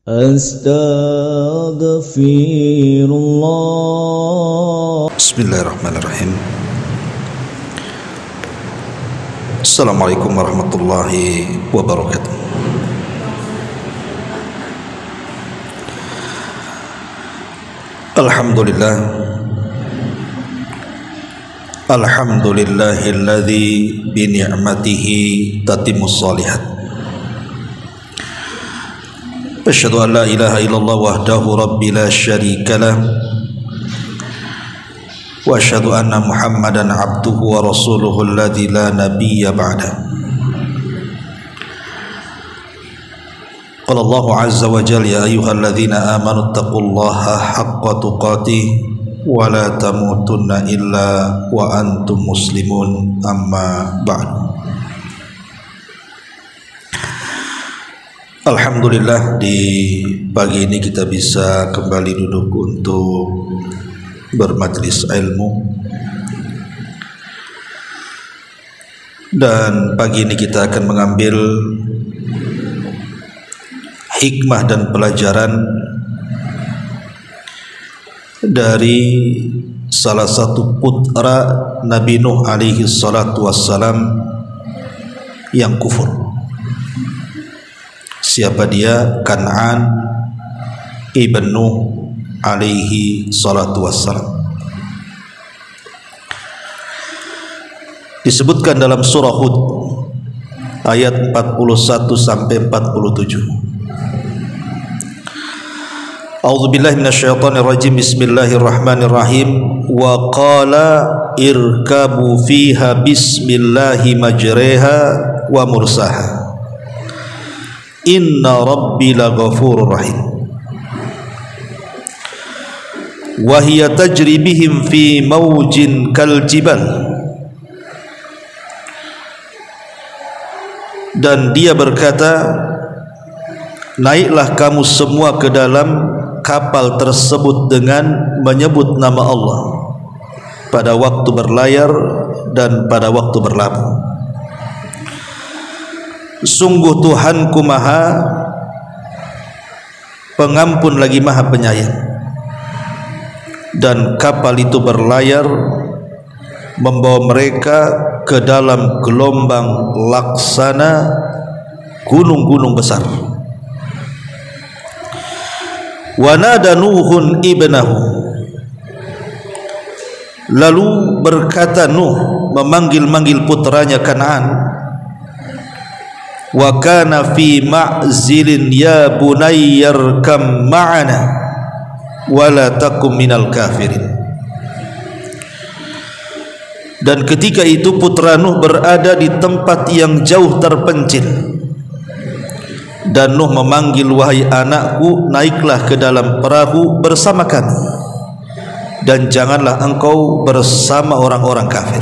Astaghfirullah. Bismillahirrahmanirrahim. Assalamualaikum warahmatullahi wabarakatuh. Alhamdulillah. Alhamdulillahilladzi bi ni'matihi tatimmus shalihat. Asyhadu an la ilaha illallah wahdahu rabbi la syarika lah. Wa asyhadu anna Muhammadan abduhu wa rasuluhu alladzi la nabiyya ba'da. Qala Allahu azza wa jalla ya ayyuhalladzina amanu taqullaha haqqa tuqatih wa la tamutunna illa wa antum muslimun, amma ba'du. Alhamdulillah, di pagi ini kita bisa kembali duduk untuk bermajlis ilmu, dan pagi ini kita akan mengambil hikmah dan pelajaran dari salah satu putra Nabi Nuh alaihi salatu wassalam yang kufur. Siapa dia? Kan'an ibn Nuh alaihi salatu wassalam. Disebutkan dalam surah Hud ayat 41 sampai 47. A'udzubillahi minasyaitonir rajim. Bismillahirrahmanirrahim. Wa qala irkabu fiha bismillahi majreha wa mursaha. Inna rabbi laghafurur rahim. Wa hiya tajri bihim fi mawjin kal jibal. Dan dia berkata, naiklah kamu semua ke dalam kapal tersebut dengan menyebut nama Allah pada waktu berlayar dan pada waktu berlabuh. Sungguh Tuhanku Maha Pengampun lagi Maha Penyayang. Dan kapal itu berlayar membawa mereka ke dalam gelombang laksana gunung-gunung besar. Wa nada Nuhun ibnahu. Lalu berkata Nuh memanggil-manggil putranya Kan'an. Wa kana fi ma'zilin ya bunayyarkam ma'ana wa la takum minal kafirin. Dan ketika itu putra Nuh berada di tempat yang jauh terpencil, dan Nuh memanggil, wahai anakku, naiklah ke dalam perahu bersama kami, dan janganlah engkau bersama orang-orang kafir.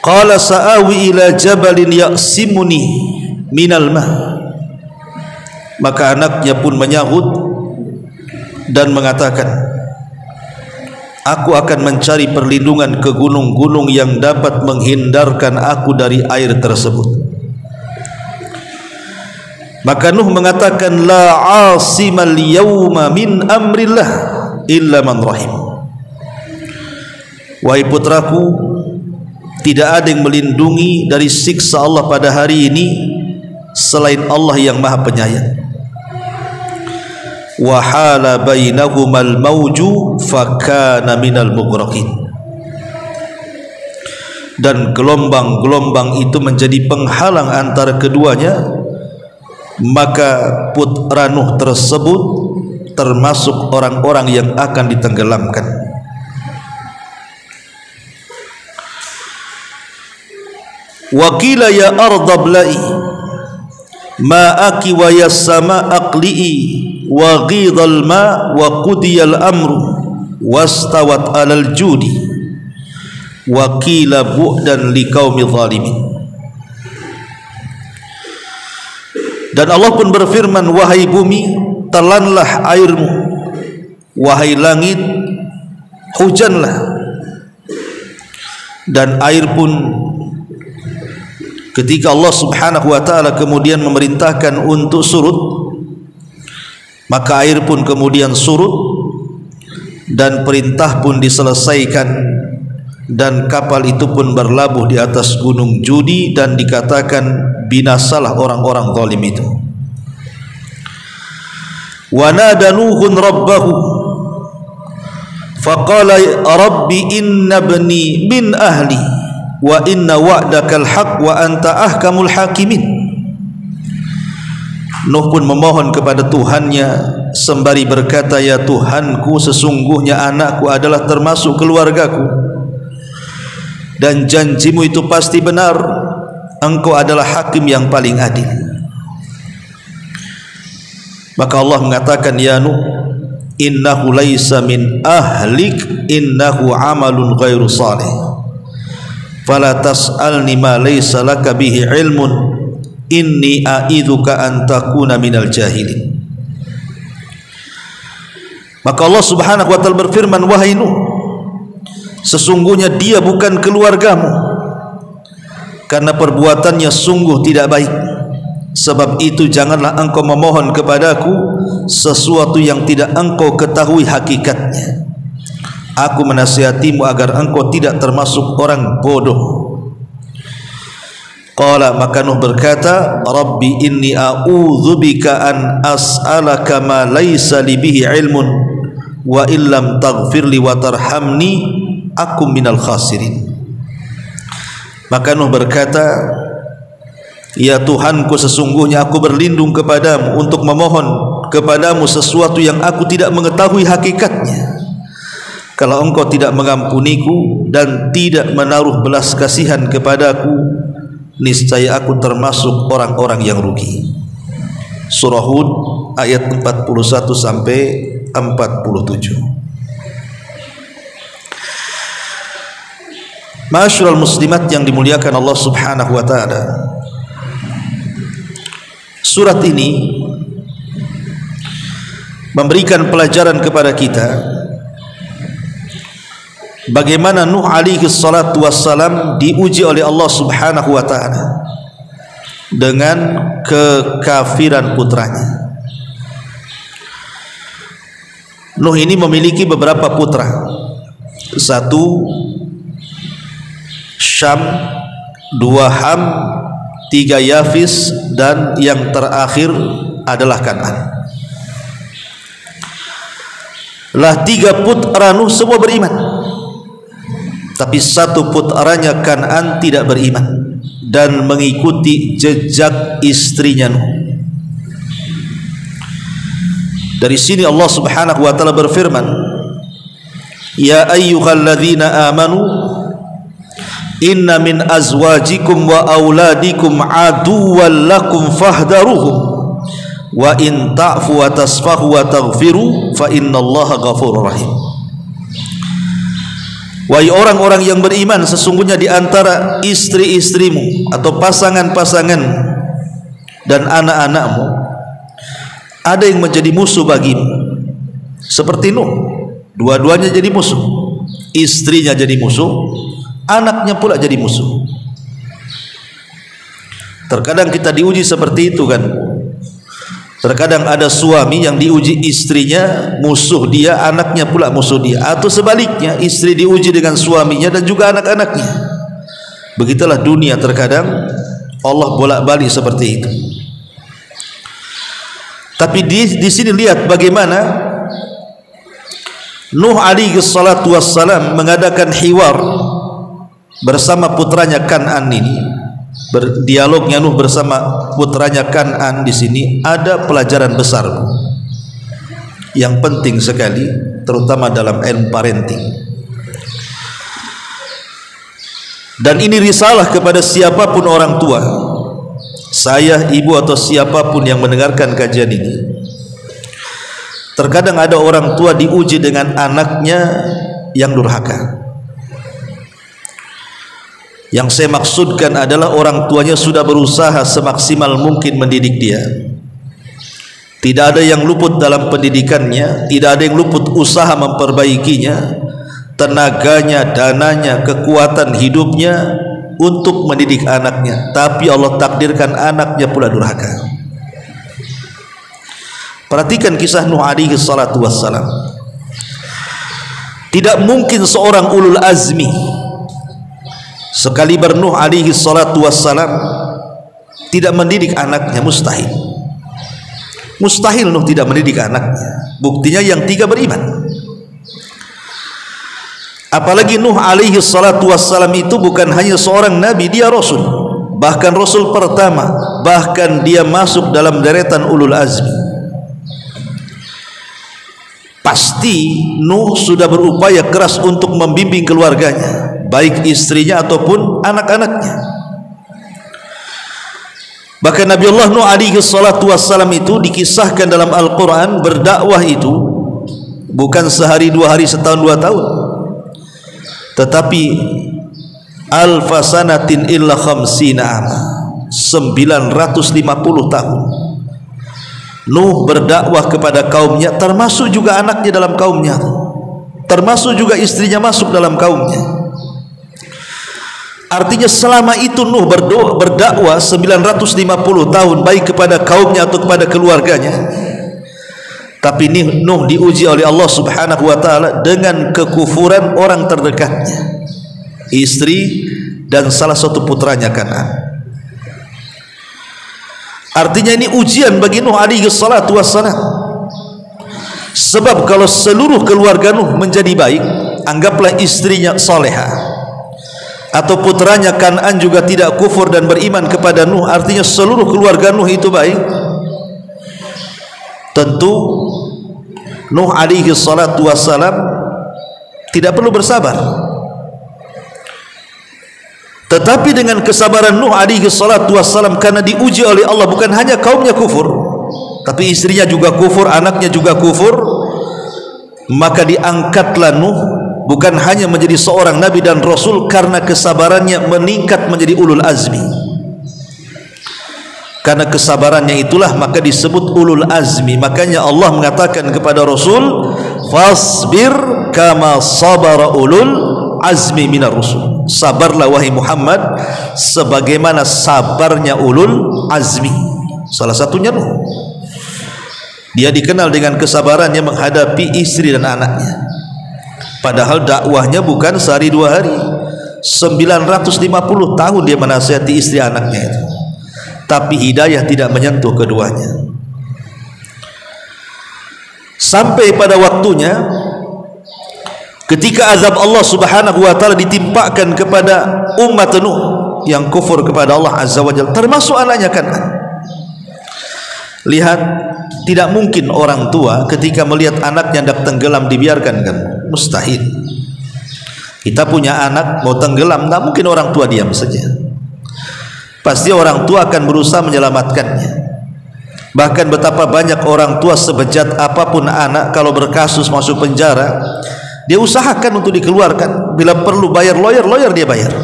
Qala sa'awi ila jabalin ya'simuni minal ma. Maka anaknya pun menyahut dan mengatakan, aku akan mencari perlindungan ke gunung-gunung yang dapat menghindarkan aku dari air tersebut. Maka Nuh mengatakan, la asimal yawma min amrillah illa man rahim. Wahai putraku, tidak ada yang melindungi dari siksa Allah pada hari ini selain Allah yang Maha Penyayang. Wa hala bainahumal mawju fakana minal mughraqin. Dan gelombang-gelombang itu menjadi penghalang antara keduanya, maka putra Nuh tersebut termasuk orang-orang yang akan ditenggelamkan. Wa qila ya ardha bla'i ma'aki wa yas sama aqli'i wa ghidhal ma wa qudiyal amru wastawat alal judi wa qila bu'dan liqaumi zalimin. Dan Allah pun berfirman, wahai bumi, telanlah airmu, wahai langit, hujanlah. Dan air pun ketika Allah subhanahu wa ta'ala kemudian memerintahkan untuk surut, maka air pun kemudian surut dan perintah pun diselesaikan, dan kapal itu pun berlabuh di atas gunung Judi, dan dikatakan binasalah orang-orang zalim itu. Wa nada Nuhun rabbahu faqala rabbi inna ibni min ahli wa inna wa'dakal haq wa anta ahkamul hakimin. Nuh pun memohon kepada Tuhannya sembari berkata, ya Tuhanku, sesungguhnya anakku adalah termasuk keluargaku, dan janjimu itu pasti benar, engkau adalah hakim yang paling adil. Maka Allah mengatakan, ya Nuh, innahu laisa min ahlik, innahu amalun ghairu salih, fala tas'alni ma laisa laka bihi ilmun, inni a'idzuka an takuna minal jahilin. Maka Allah subhanahu wa ta'ala berfirman, wahai Nuh, sesungguhnya dia bukan keluargamu, karena perbuatannya sungguh tidak baik. Sebab itu janganlah engkau memohon kepadaku sesuatu yang tidak engkau ketahui hakikatnya. Aku menasihatimu agar engkau tidak termasuk orang bodoh. Qala, maka Nuh berkata, Rabbi inni a'udzubika an as'alaka ma laysa li bihi ilmun wa illam taghfirli wa tarhamni akum minal khasirin. Maka Nuh berkata, ya Tuhanku, sesungguhnya aku berlindung kepadamu untuk memohon kepadamu sesuatu yang aku tidak mengetahui hakikatnya. Kalau engkau tidak mengampuniku dan tidak menaruh belas kasihan kepadaku, niscaya aku termasuk orang-orang yang rugi. Surah Hud ayat 41 sampai 47. Ma'asyiral muslimat yang dimuliakan Allah subhanahu wa ta'ala, surat ini memberikan pelajaran kepada kita bagaimana Nuh alaihi salatu wassalam diuji oleh Allah subhanahu wa ta'ala dengan kekafiran putranya. Nuh ini memiliki beberapa putra. Satu Syam, dua Ham, tiga Yafis, dan yang terakhir adalah Kan'an. Lah tiga putra Nuh semua beriman, tapi satu putranya Kan'an tidak beriman dan mengikuti jejak istrinya Nuh. Dari sini Allah subhanahu wa ta'ala berfirman, ya ayyuhalladzina amanu inna min azwajikum wa auladikum aduwwan lakum fahdaruhum wa in ta'fu wa tasfahu wa taghfiru fa innallaha ghafurur rahim. Wahai orang-orang yang beriman, sesungguhnya di antara istri-istrimu atau pasangan-pasangan dan anak-anakmu ada yang menjadi musuh bagimu, seperti Nuh. Dua-duanya jadi musuh, istrinya jadi musuh, anaknya pula jadi musuh. Terkadang kita diuji seperti itu kan. Terkadang ada suami yang diuji istrinya musuh dia, anaknya pula musuh dia, atau sebaliknya, istri diuji dengan suaminya dan juga anak-anaknya. Begitulah dunia terkadang, Allah bolak-balik seperti itu. Tapi di sini lihat bagaimana Nuh alaihi salatu wassalam mengadakan hiwar bersama putranya Kan'an ini. Berdialognya Nuh bersama putranya Kan'an di sini ada pelajaran besar yang penting sekali, terutama dalam ilmu parenting. Dan ini risalah kepada siapapun orang tua, saya, ibu, atau siapapun yang mendengarkan kajian ini. Terkadang ada orang tua diuji dengan anaknya yang durhaka. Yang saya maksudkan adalah orang tuanya sudah berusaha semaksimal mungkin mendidik dia. Tidak ada yang luput dalam pendidikannya, tidak ada yang luput usaha memperbaikinya, tenaganya, dananya, kekuatan hidupnya untuk mendidik anaknya, tapi Allah takdirkan anaknya pula durhaka. Perhatikan kisah Nuh alaihi salatu wassalam. Tidak mungkin seorang ulul azmi sekaliber Nuh alaihi salatu wassalam tidak mendidik anaknya. Mustahil. Mustahil Nuh tidak mendidik anaknya. Buktinya yang tiga beriman. Apalagi Nuh alaihi salatu wassalam itu bukan hanya seorang nabi, dia rasul, bahkan rasul pertama, bahkan dia masuk dalam deretan ulul azmi. Pasti Nuh sudah berupaya keras untuk membimbing keluarganya, baik istrinya ataupun anak-anaknya. Bahkan Nabi Allah Nuh alaihi salatu wassalam itu dikisahkan dalam Al-Quran, berdakwah itu bukan sehari, 2 hari, setahun, 2 tahun, tetapi alfasanatin illa khamsina ama, 950 tahun Nuh berdakwah kepada kaumnya, termasuk juga anaknya dalam kaumnya, termasuk juga istrinya masuk dalam kaumnya. Artinya selama itu Nuh berdakwah 950 tahun, baik kepada kaumnya atau kepada keluarganya. Tapi Nuh diuji oleh Allah subhanahu wa ta'ala dengan kekufuran orang terdekatnya, istri dan salah satu putranya Kan'an. Artinya ini ujian bagi Nuh alaihi salatu wassalam. Sebab kalau seluruh keluarga Nuh menjadi baik, anggaplah istrinya salehah atau putranya Kan'an juga tidak kufur dan beriman kepada Nuh, artinya seluruh keluarga Nuh itu baik, tentu Nuh alaihi salatu wassalam tidak perlu bersabar. Tetapi dengan kesabaran Nuh alaihi salatu wassalam, karena diuji oleh Allah, bukan hanya kaumnya kufur, tapi istrinya juga kufur, anaknya juga kufur, maka diangkatlah Nuh bukan hanya menjadi seorang nabi dan rasul, karena kesabarannya meningkat menjadi ulul azmi. Karena kesabarannya itulah maka disebut ulul azmi. Makanya Allah mengatakan kepada Rasul, fasbir kama sabara ulul azmi minar rusul. Sabarlah wahai Muhammad sebagaimana sabarnya ulul azmi. Salah satunya Nuh. Dia dikenal dengan kesabarannya menghadapi istri dan anaknya. Padahal dakwahnya bukan sehari 2 hari. 950 tahun dia menasihati istri anaknya itu. Tapi hidayah tidak menyentuh keduanya. Sampai pada waktunya ketika azab Allah subhanahu wa ta'ala ditimpakan kepada umat Nuh yang kufur kepada Allah azza wa jalla, termasuk anaknya Kan'an. Lihat, tidak mungkin orang tua ketika melihat anaknya hendak tenggelam dibiarkan, kan? Mustahil. Kita punya anak mau tenggelam, tidak mungkin orang tua diam saja. Pasti orang tua akan berusaha menyelamatkannya. Bahkan betapa banyak orang tua sebejat apapun anak, kalau berkasus masuk penjara, dia usahakan untuk dikeluarkan. Bila perlu bayar lawyer dia bayar.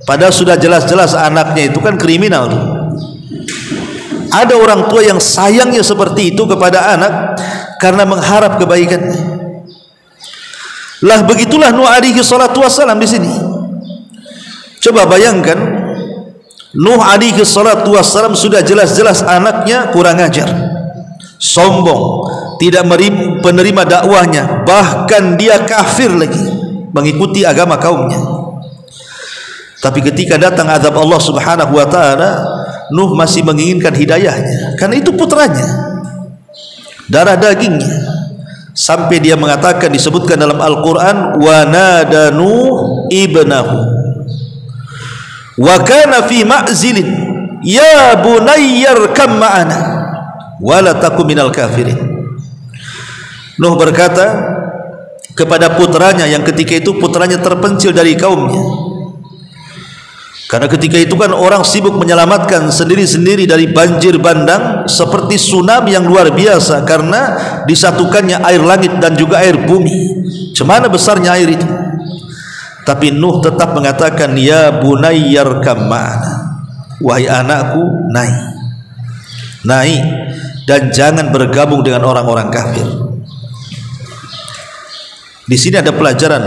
Padahal sudah jelas-jelas anaknya itu kan kriminal. Ada orang tua yang sayangnya seperti itu kepada anak karena mengharap kebaikannya. Lah begitulah Nuh alaihi salatu wassalam di sini. Coba bayangkan, Nuh alaihi salatu wassalam sudah jelas-jelas anaknya kurang ajar, sombong, tidak penerima dakwahnya, bahkan dia kafir lagi, mengikuti agama kaumnya. Tapi ketika datang azab Allah subhanahu wa ta'ala, Nuh masih menginginkan hidayahnya, karena itu putranya, darah dagingnya. Sampai dia mengatakan, disebutkan dalam Al-Quran, wa nada Nuh ibnahu wa kana fi ma'zilin ya bunayyar kam ma'ana wa la takum minal kafirin. Nuh berkata kepada putranya yang ketika itu putranya terpencil dari kaumnya, karena ketika itu kan orang sibuk menyelamatkan sendiri-sendiri dari banjir bandang seperti tsunami yang luar biasa, karena disatukannya air langit dan juga air bumi. Cemana besarnya air itu. Tapi Nuh tetap mengatakan, ya bunayyar kam ma'ana, wahai anakku, naik dan jangan bergabung dengan orang-orang kafir. Di sini ada pelajaran.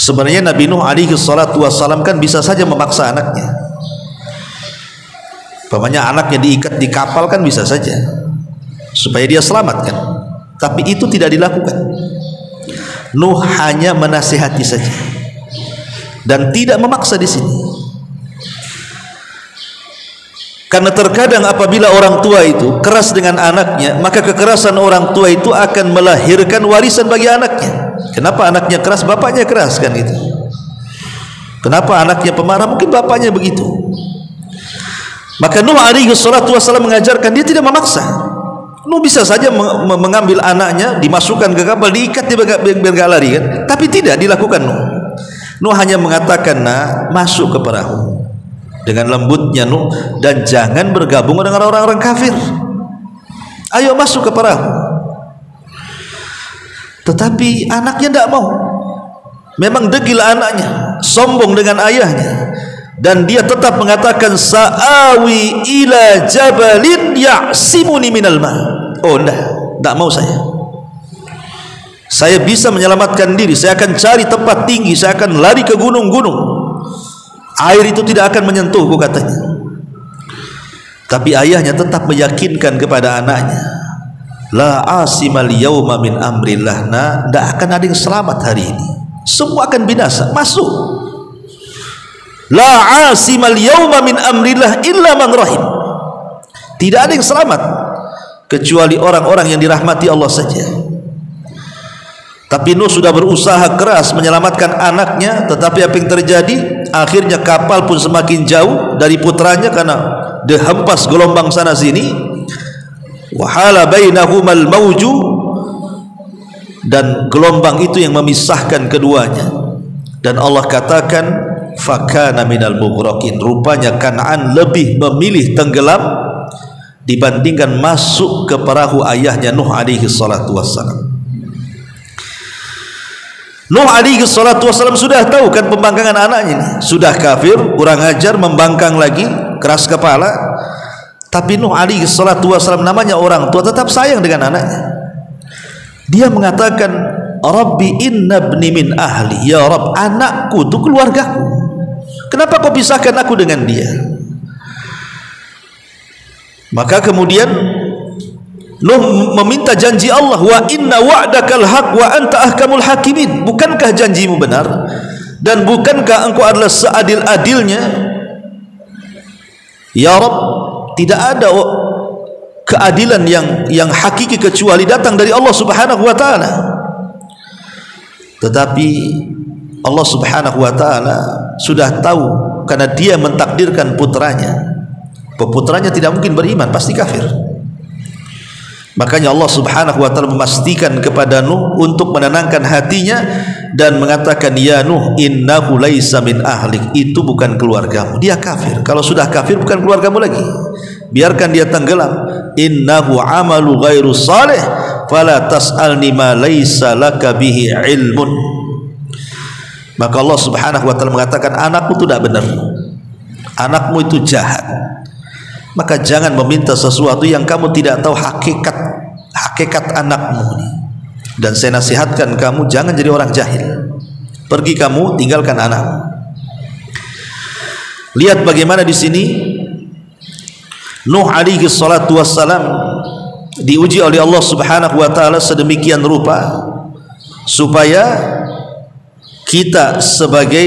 Sebenarnya Nabi Nuh alaihi salatu wassalam kan bisa saja memaksa anaknya. Pamannya anaknya diikat di kapal kan bisa saja supaya dia selamat kan. Tapi itu tidak dilakukan. Nuh hanya menasihati saja dan tidak memaksa di sini. Karena terkadang apabila orang tua itu keras dengan anaknya, maka kekerasan orang tua itu akan melahirkan warisan bagi anaknya. Kenapa anaknya keras? Bapaknya keras kan itu. Kenapa anaknya pemarah? Mungkin bapaknya begitu. Maka Nuh alaihi salatu wassalam mengajarkan, dia tidak memaksa. Nuh bisa saja mengambil anaknya, dimasukkan ke kapal, diikat di biar gak lari kan. Tapi tidak dilakukan Nuh. Nuh hanya mengatakan, nah, masuk ke perahu dengan lembutnya Nuh, dan jangan bergabung dengan orang-orang kafir. Ayo masuk ke perahu. Tetapi anaknya tidak mau. Memang degil anaknya, sombong dengan ayahnya, dan dia tetap mengatakan, sa'awi ila jabalin ya'simuni minal ma. Oh tidak mau saya bisa menyelamatkan diri, saya akan cari tempat tinggi, saya akan lari ke gunung-gunung, air itu tidak akan menyentuhku katanya. Tapi ayahnya tetap meyakinkan kepada anaknya, la asimal yauma min amrillah, nah, tidak akan ada yang selamat hari ini, semua akan binasa. Masuk. La asimal yauma min amrillah illa man rahim. Tidak ada yang selamat kecuali orang-orang yang dirahmati Allah saja. Tapi Nuh sudah berusaha keras menyelamatkan anaknya, tetapi apa yang terjadi? Akhirnya kapal pun semakin jauh dari putranya karena dihempas gelombang sana sini. Wahala bainahumal mauju, dan gelombang itu yang memisahkan keduanya. Dan Allah katakan, fakana minal mughraqin, rupanya Kan'an lebih memilih tenggelam dibandingkan masuk ke perahu ayahnya Nuh alaihi salatu wassalam. Nuh alaihi salatu wassalam sudah tahu kan pembangkangan anaknya ini, sudah kafir, kurang ajar, membangkang lagi, keras kepala. Tapi Nuh alaihi salatu wassalam namanya orang tua tetap sayang dengan anaknya. Dia mengatakan, Rabbi inna ibni min ahli, ya Rabb, anakku itu keluargaku, kenapa kau pisahkan aku dengan dia? Maka kemudian Nuh meminta janji Allah, wa inna wa'dakal haq wa anta ahkamul hakimin. Bukankah janjimu benar dan bukankah engkau adalah seadil-adilnya? Ya Rabb, tidak ada keadilan yang hakiki kecuali datang dari Allah Subhanahu wa taala. Tetapi Allah Subhanahu wa taala sudah tahu, karena dia mentakdirkan putranya. Putranya tidak mungkin beriman, pasti kafir. Makanya Allah Subhanahu wa taala memastikan kepada Nuh untuk menenangkan hatinya dan mengatakan, ya Nuh, innahu laisa min ahlik, itu bukan keluargamu, dia kafir. Kalau sudah kafir bukan keluargamu lagi, biarkan dia tenggelam. Innahu amalu ghairu salih fala tas'alni ma laisa laka bihi ilmun. Maka Allah Subhanahu wa taala mengatakan, anakmu itu tidak benar, anakmu itu jahat, maka jangan meminta sesuatu yang kamu tidak tahu hakikat anakmu. Dan saya nasihatkan kamu jangan jadi orang jahil, pergi kamu tinggalkan anakmu. Lihat bagaimana di sini Nuh alaihi salatu wassalam diuji oleh Allah Subhanahu wa taala sedemikian rupa supaya kita sebagai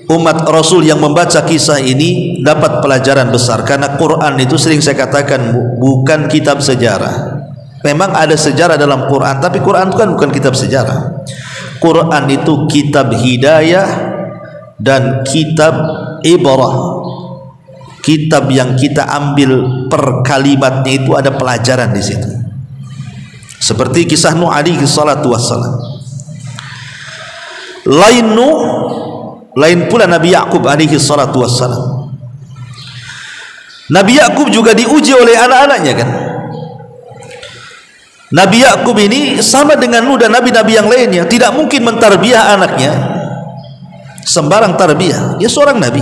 umat Rasul yang membaca kisah ini dapat pelajaran besar. Karena Quran itu sering saya katakan bukan kitab sejarah. Memang ada sejarah dalam Quran, tapi Quran itu kan bukan kitab sejarah. Quran itu kitab hidayah dan kitab ibrah, kitab yang kita ambil per kalimatnya itu ada pelajaran di situ. Seperti kisah Nuh alaihi salatu wassalam. Lain Nuh, lain pula Nabi Yakub alaihi salatu wassalam. Nabi Yakub juga diuji oleh anak-anaknya kan. Nabi Yakub ini sama dengan Nuh dan nabi-nabi yang lainnya, tidak mungkin mentarbiyah anaknya sembarang tarbiyah. Dia seorang nabi,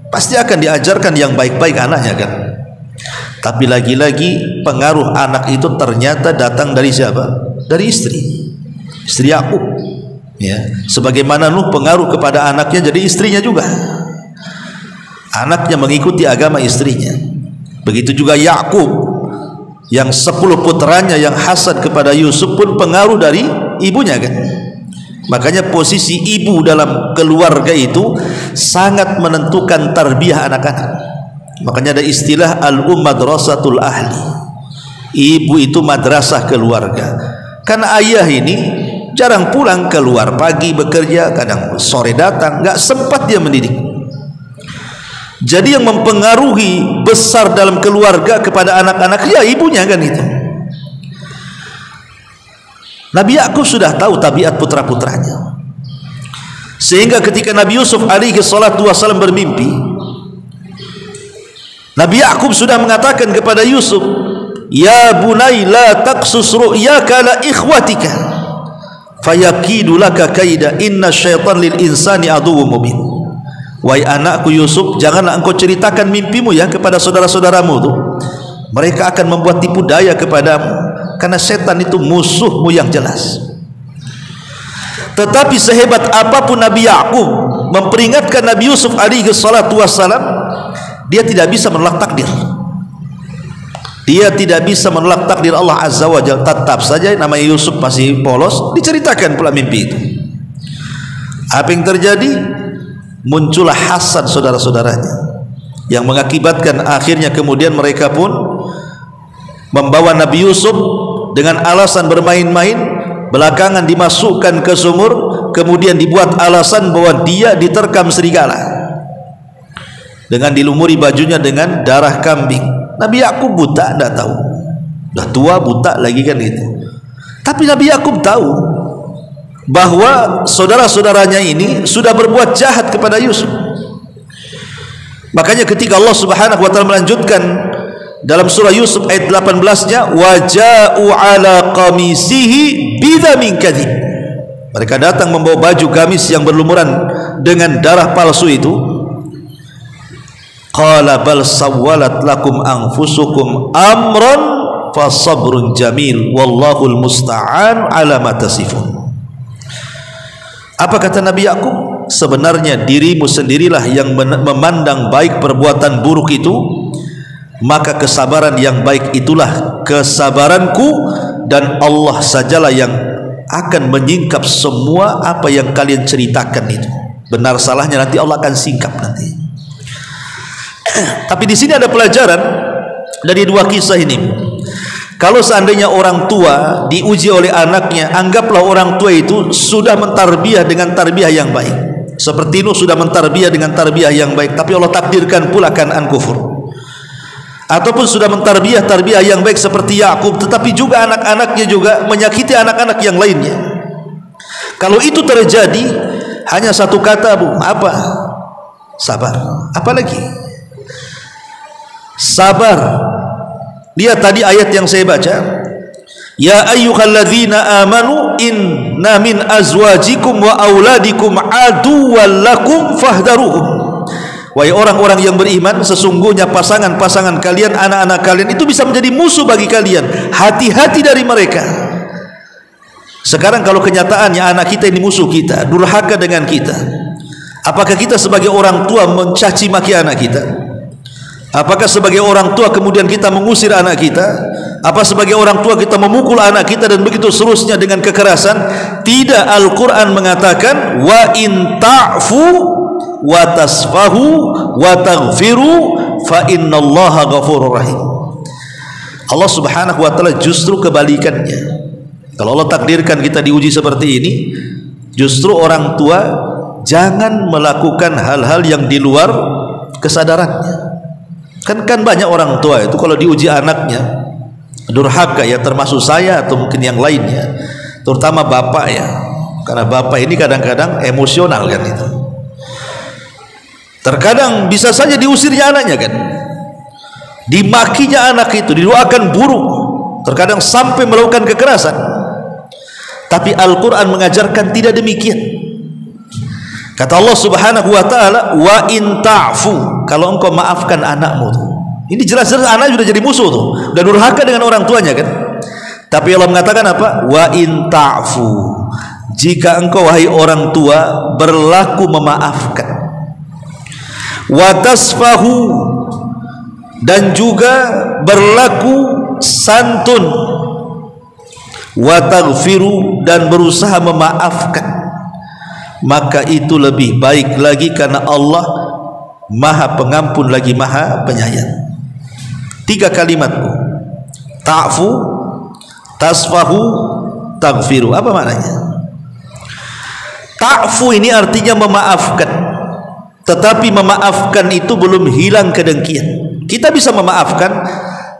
pasti akan diajarkan yang baik-baik anaknya kan. Tapi lagi-lagi pengaruh anak itu ternyata datang dari siapa? Dari istri Yakub. Ya, sebagaimana Nuh pengaruh kepada anaknya jadi istrinya juga. Anaknya mengikuti agama istrinya. Begitu juga Yakub yang 10 putranya yang hasad kepada Yusuf pun pengaruh dari ibunya kan. Makanya posisi ibu dalam keluarga itu sangat menentukan tarbiyah anak-anak. Makanya ada istilah al-madrasatul ahli. Ibu itu madrasah keluarga. Karena ayah ini jarang pulang, keluar pagi bekerja, kadang sore datang, nggak sempat dia mendidik. Jadi yang mempengaruhi besar dalam keluarga kepada anak-anak ya ibunya kan itu. Nabi Yakub sudah tahu tabiat putra-putranya, sehingga ketika Nabi Yusuf alaihi salatu wasallam bermimpi, Nabi Yakub sudah mengatakan kepada Yusuf, ya bunai la taqsus ru'yaka la ikhwatika fayakidu laka kaida inna syaitan lil insani aduwwum mubin. Wahai anakku Yusuf, janganlah engkau ceritakan mimpimu ya kepada saudara-saudaramu tuh. Mereka akan membuat tipu daya kepadamu, karena setan itu musuhmu yang jelas. Tetapi sehebat apapun Nabi Yakub memperingatkan Nabi Yusuf alaihi salatu wassalam, dia tidak bisa menolak takdir. Dia tidak bisa menolak takdir Allah Azza wa Jalla. Tetap saja namanya Yusuf masih polos, diceritakan pula mimpi itu. Apa yang terjadi? Muncullah hasad saudara-saudaranya, yang mengakibatkan akhirnya kemudian mereka pun membawa Nabi Yusuf dengan alasan bermain-main, belakangan dimasukkan ke sumur, kemudian dibuat alasan bahwa dia diterkam serigala dengan dilumuri bajunya dengan darah kambing. Nabi Yakub buta, tidak tahu, udah tua buta lagi kan itu. Tapi Nabi Yakub tahu bahwa saudara-saudaranya ini sudah berbuat jahat kepada Yusuf. Makanya ketika Allah Subhanahu wa taala melanjutkan dalam surah Yusuf ayat 18-nya, waja'u ala qamisihi bidhamin kadhib, mereka datang membawa baju gamis yang berlumuran dengan darah palsu itu. Qala bal sawwalat lakum anfusukum amran fasabrun jamil wallahul musta'an ala ma tasifun. Apa kata Nabi Yakub? Sebenarnya dirimu sendirilah yang memandang baik perbuatan buruk itu, maka kesabaran yang baik itulah kesabaranku, dan Allah sajalah yang akan menyingkap semua apa yang kalian ceritakan itu. Benar salahnya nanti Allah akan singkap nanti. Tapi di sini ada pelajaran dari dua kisah ini. Kalau seandainya orang tua diuji oleh anaknya, anggaplah orang tua itu sudah mentarbiyah dengan tarbiyah yang baik. Seperti Nuh sudah mentarbiyah dengan tarbiyah yang baik, tapi Allah takdirkan pula Kan'an kufur. Ataupun sudah mentarbiyah tarbiyah yang baik seperti Yakub, tetapi juga anak-anaknya juga menyakiti anak-anak yang lainnya. Kalau itu terjadi, hanya satu kata, Bu, apa? Sabar. Apa lagi? Sabar. Lihat tadi ayat yang saya baca, ya ayyuhalladzina amanu inna min azwajikum wa auladikum aduwwan lakum fahdharuhum. Wahai orang-orang yang beriman, sesungguhnya pasangan-pasangan kalian, anak-anak kalian itu bisa menjadi musuh bagi kalian. Hati-hati dari mereka. Sekarang kalau kenyataannya anak kita ini musuh kita, durhaka dengan kita, apakah kita sebagai orang tua mencaci maki anak kita? Apakah sebagai orang tua kemudian kita mengusir anak kita? Apa sebagai orang tua kita memukul anak kita dan begitu seterusnya dengan kekerasan? Tidak. Al-Quran mengatakan, wa in ta'fu wa tasfahu wa taghfiru fa innallaha ghafurur rahim. Allah Subhanahu wa taala justru kebalikannya. Kalau Allah takdirkan kita diuji seperti ini, justru orang tua jangan melakukan hal-hal yang di luar kesadarannya. Kan banyak orang tua itu kalau diuji anaknya durhaka, ya termasuk saya atau mungkin yang lainnya, terutama bapak ya, karena bapak ini kadang-kadang emosional kan itu. Terkadang bisa saja diusirnya anaknya kan, dimakinya anak itu, didoakan buruk, terkadang sampai melakukan kekerasan. Tapi Al-Quran mengajarkan tidak demikian. Kata Allah Subhanahu wa taala, wa in ta'fu, kalau engkau maafkan anakmu tuh. Ini jelas-jelas anak sudah jadi musuh tuh, dan durhaka dengan orang tuanya kan. Tapi Allah mengatakan apa? Wa in ta'fu, jika engkau wahai orang tua berlaku memaafkan, wa tasfahu, dan juga berlaku santun, wa taghfiru, dan berusaha memaafkan, maka itu lebih baik lagi karena Allah Maha Pengampun lagi Maha Penyayang. 3 kalimat, ta'fu, tasfahu, taghfiru. Apa maknanya? Ta'fu ini artinya memaafkan, tetapi memaafkan itu belum hilang kedengkian. Kita bisa memaafkan,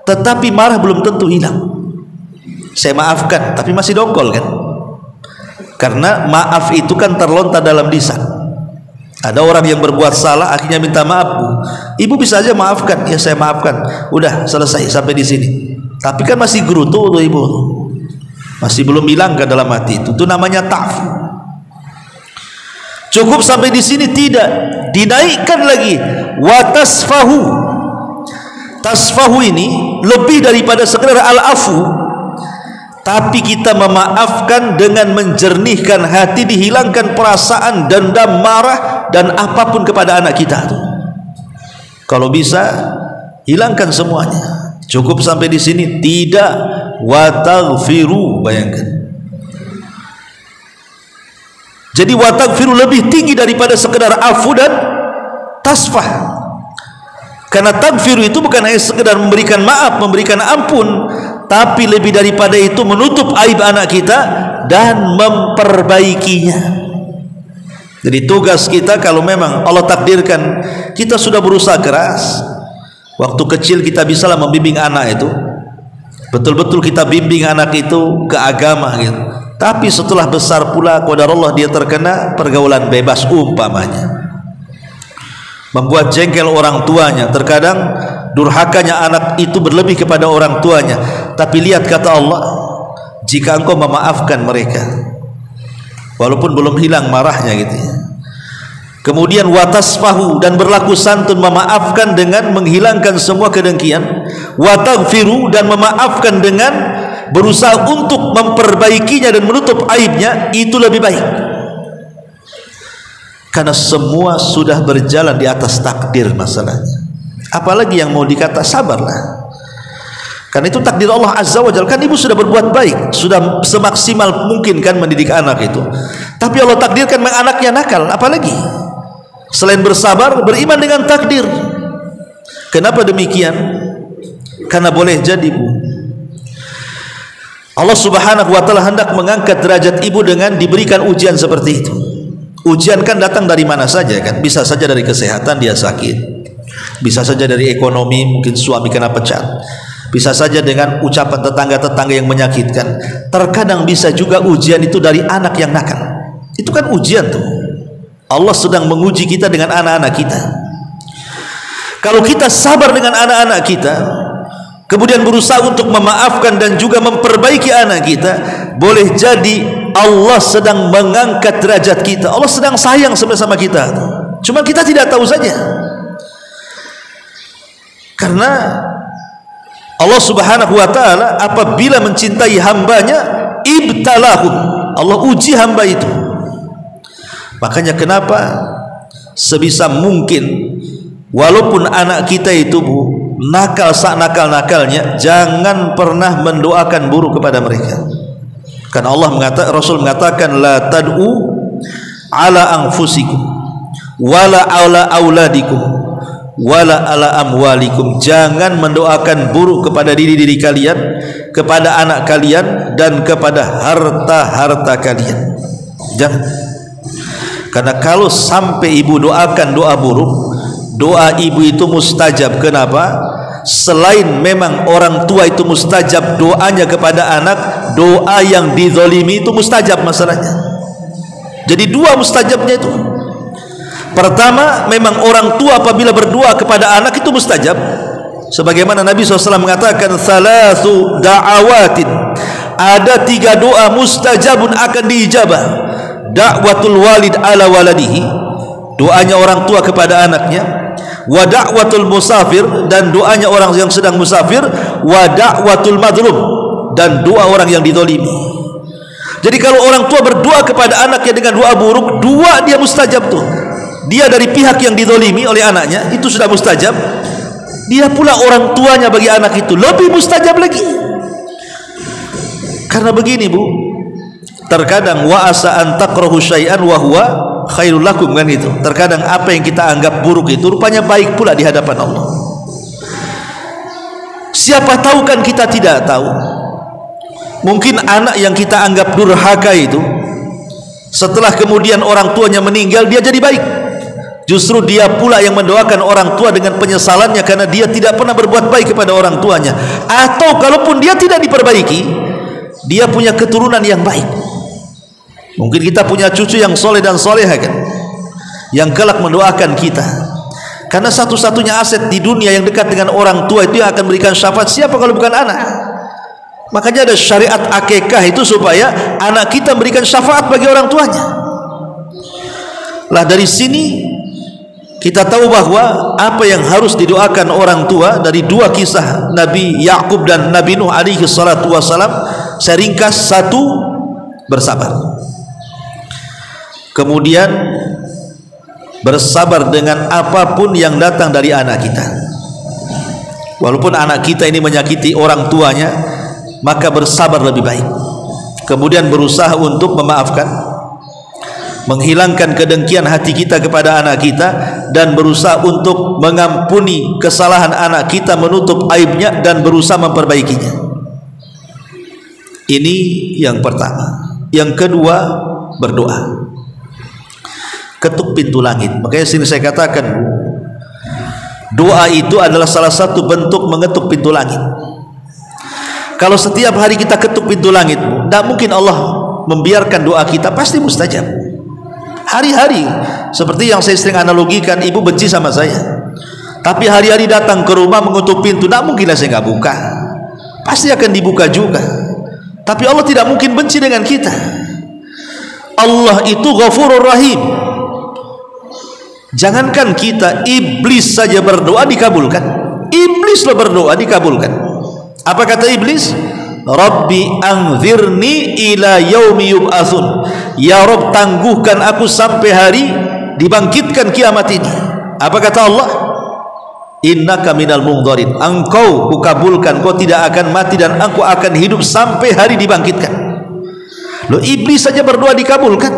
tetapi marah belum tentu hilang. Saya maafkan, tapi masih dongkol kan? Karena maaf itu kan terlontar dalam lisan. Ada orang yang berbuat salah akhirnya minta maaf, Bu. Ibu bisa aja maafkan. Ya saya maafkan. Udah selesai sampai di sini. Tapi kan masih gerutu tuh ibu. Masih belum hilang ke dalam hati itu. Itu namanya ta'fu. Cukup sampai di sini tidak, dinaikkan lagi. Wa tasfahu. Tasfahu ini lebih daripada sekedar al-afu. Tapi kita memaafkan dengan menjernihkan hati, dihilangkan perasaan dendam, marah dan apapun kepada anak kita. Kalau bisa hilangkan semuanya. Cukup sampai di sini tidak. Wa taghfiru, bayangkan. Jadi wa taghfiru lebih tinggi daripada sekedar afu dan tasfah. Karena taghfiru itu bukan hanya sekedar memberikan maaf, memberikan ampun, tapi lebih daripada itu menutup aib anak kita dan memperbaikinya. Jadi tugas kita, kalau memang Allah takdirkan kita sudah berusaha keras, waktu kecil kita bisalah membimbing anak itu, betul-betul kita bimbing anak itu ke agama gitu. Tapi setelah besar pula qadarullah dia terkena pergaulan bebas umpamanya, membuat jengkel orang tuanya. Terkadang durhakanya anak itu berlebih kepada orang tuanya. Tapi lihat kata Allah, jika engkau memaafkan mereka walaupun belum hilang marahnya gitu ya. Kemudian watasfahu, dan berlaku santun, memaafkan dengan menghilangkan semua kedengkian. Wataghfiru, dan memaafkan dengan berusaha untuk memperbaikinya dan menutup aibnya, itu lebih baik. Karena semua sudah berjalan di atas takdir masalahnya. Apalagi yang mau dikata, sabarlah. Karena itu takdir Allah Azza wa Jalla. Kan ibu sudah berbuat baik, sudah semaksimal mungkin kan mendidik anak itu. Tapi Allah takdirkan anaknya nakal, apalagi? Selain bersabar, beriman dengan takdir. Kenapa demikian? Karena boleh jadi, Bu, Allah Subhanahu wa Ta'ala hendak mengangkat derajat ibu dengan diberikan ujian seperti itu. Ujian kan datang dari mana saja kan? Bisa saja dari kesehatan, dia sakit. Bisa saja dari ekonomi, mungkin suami kena pecat. Bisa saja dengan ucapan tetangga-tetangga yang menyakitkan. Terkadang bisa juga ujian itu dari anak yang nakal. Itu kan ujian tuh. Allah sedang menguji kita dengan anak-anak kita. Kalau kita sabar dengan anak-anak kita, kemudian berusaha untuk memaafkan dan juga memperbaiki anak kita, boleh jadi Allah sedang mengangkat derajat kita. Allah sedang sayang sama kita. Cuma kita tidak tahu saja. Karena Allah Subhanahu wa Ta'ala apabila mencintai hambanya, ibtalahum, Allah uji hamba itu. Makanya kenapa sebisa mungkin walaupun anak kita itu, Bu, nakal nakal-nakalnya, jangan pernah mendoakan buruk kepada mereka. Karena Allah mengatakan, Rasul mengatakan, la tad'u ala anfusikum wala ala auladikum wala ala amwalikum. Jangan mendoakan buruk kepada diri-diri kalian, kepada anak kalian, dan kepada harta-harta kalian. Jangan. Karena kalau sampai ibu doakan doa buruk, doa ibu itu mustajab. Kenapa? Selain memang orang tua itu mustajab doanya kepada anak, doa yang dizalimi itu mustajab masalahnya. Jadi dua mustajabnya itu. Pertama, memang orang tua apabila berdoa kepada anak itu mustajab. Sebagaimana Nabi SAW mengatakan, salasu da'awatin, ada 3 doa mustajabun akan diijabah. Da'watul walid ala waladihi, doanya orang tua kepada anaknya. Wa da'watul musafir, dan doanya orang yang sedang musafir. Wa da'watul madlum, dan doa orang yang dizalimi. Jadi kalau orang tua berdoa kepada anaknya dengan doa buruk, dua dia mustajab tuh. Dia dari pihak yang dizalimi oleh anaknya, itu sudah mustajab. Dia pula orang tuanya bagi anak itu lebih mustajab lagi. Karena begini Bu, terkadang wa asa an takrahu syai'an wa huwa khairul lakum, kan itu. Terkadang apa yang kita anggap buruk itu rupanya baik pula di hadapan Allah. Siapa tahu kan kita tidak tahu. Mungkin anak yang kita anggap durhaka itu, setelah kemudian orang tuanya meninggal, dia jadi baik. Justru dia pula yang mendoakan orang tua dengan penyesalannya karena dia tidak pernah berbuat baik kepada orang tuanya. Atau kalaupun dia tidak diperbaiki, dia punya keturunan yang baik. Mungkin kita punya cucu yang soleh dan solehah kan, yang kelak mendoakan kita. Karena satu-satunya aset di dunia yang dekat dengan orang tua itu yang akan memberikan syafaat, siapa kalau bukan anak? Makanya ada syariat akikah itu supaya anak kita memberikan syafaat bagi orang tuanya. Lah dari sini kita tahu bahwa apa yang harus didoakan orang tua dari dua kisah Nabi Yakub dan Nabi Nuh alaihi salatu wassalam, saya ringkas: satu, bersabar. Kemudian bersabar dengan apapun yang datang dari anak kita. Walaupun anak kita ini menyakiti orang tuanya, maka bersabar lebih baik. Kemudian berusaha untuk memaafkan, menghilangkan kedengkian hati kita kepada anak kita, dan berusaha untuk mengampuni kesalahan anak kita, menutup aibnya dan berusaha memperbaikinya. Ini yang pertama. Yang kedua, berdoa. Ketuk pintu langit. Makanya sini saya katakan, doa itu adalah salah satu bentuk mengetuk pintu langit. Kalau setiap hari kita ketuk pintu langit, tidak mungkin Allah membiarkan doa kita, pasti mustajab. Hari-hari, seperti yang saya sering analogikan, ibu benci sama saya, tapi hari-hari datang ke rumah mengetuk pintu, tidak mungkinlah saya nggak buka, pasti akan dibuka juga. Tapi Allah tidak mungkin benci dengan kita. Allah itu Ghafurur Rahim. Jangankan kita, iblis saja berdoa dikabulkan. Iblis lo berdoa dikabulkan. Apa kata iblis? Rabbi anzirni ila yaumi yub'atsun. Ya Rabb, tangguhkan aku sampai hari dibangkitkan kiamat ini. Apa kata Allah? Innaka minal mungdharin. Engkau kukabulkan, kau tidak akan mati dan engkau akan hidup sampai hari dibangkitkan. Loh, iblis saja berdoa dikabulkan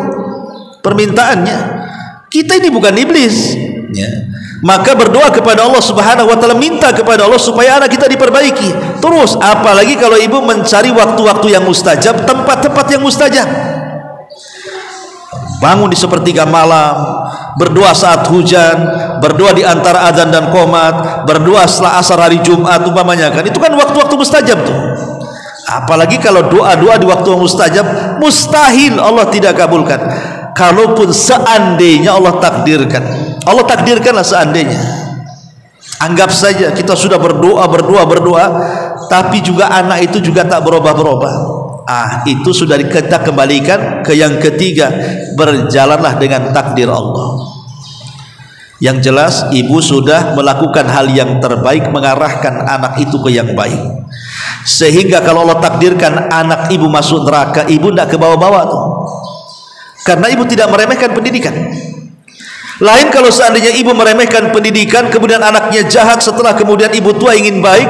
permintaannya. Kita ini bukan iblis, ya. Maka berdoa kepada Allah Subhanahu wa taala, minta kepada Allah supaya anak kita diperbaiki. Terus apalagi kalau ibu mencari waktu-waktu yang mustajab, tempat-tempat yang mustajab. Bangun di sepertiga malam, berdoa saat hujan, berdoa di antara azan dan qomat, berdoa setelah asar hari Jumat umpamanya, kan itu kan waktu-waktu mustajab tuh. Apalagi kalau doa-doa di waktu mustajab, mustahil Allah tidak kabulkan. Kalaupun seandainya Allah takdirkanlah seandainya. Anggap saja kita sudah berdoa, tapi juga anak itu juga tak berubah-berubah. Itu sudah kita kembalikan ke yang ketiga, berjalanlah dengan takdir Allah. Yang jelas ibu sudah melakukan hal yang terbaik, mengarahkan anak itu ke yang baik, sehingga kalau Allah takdirkan anak ibu masuk neraka, ibu tidak ke bawah-bawah tuh. Karena ibu tidak meremehkan pendidikan. Lain kalau seandainya ibu meremehkan pendidikan, kemudian anaknya jahat, setelah kemudian ibu tua ingin baik,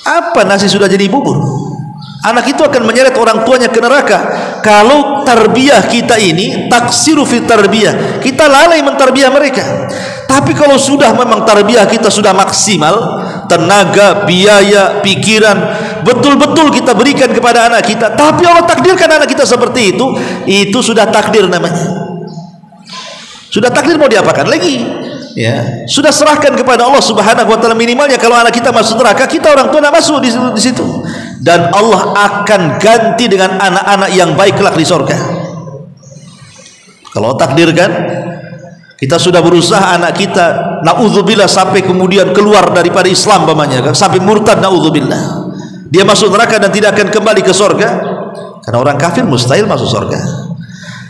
apa nasi sudah jadi bubur? Anak itu akan menyeret orang tuanya ke neraka. Kalau tarbiyah kita ini taksiru fi tarbiyah, kita lalai mentarbiyah mereka. Tapi kalau sudah memang tarbiyah kita sudah maksimal, tenaga, biaya, pikiran betul-betul kita berikan kepada anak kita, tapi Allah takdirkan anak kita seperti itu sudah takdir namanya. Sudah takdir, mau diapakan lagi? Ya, sudah serahkan kepada Allah Subhanahu wa taala. Minimalnya kalau anak kita masuk neraka, kita orang tua nak masuk di situ. Dan Allah akan ganti dengan anak-anak yang baik kelak di surga. Kalau takdirkan, kita sudah berusaha anak kita naudzubillah sampai kemudian keluar daripada Islam umpamanya, sampai murtad, naudzubillah, dia masuk neraka dan tidak akan kembali ke surga, karena orang kafir mustahil masuk surga.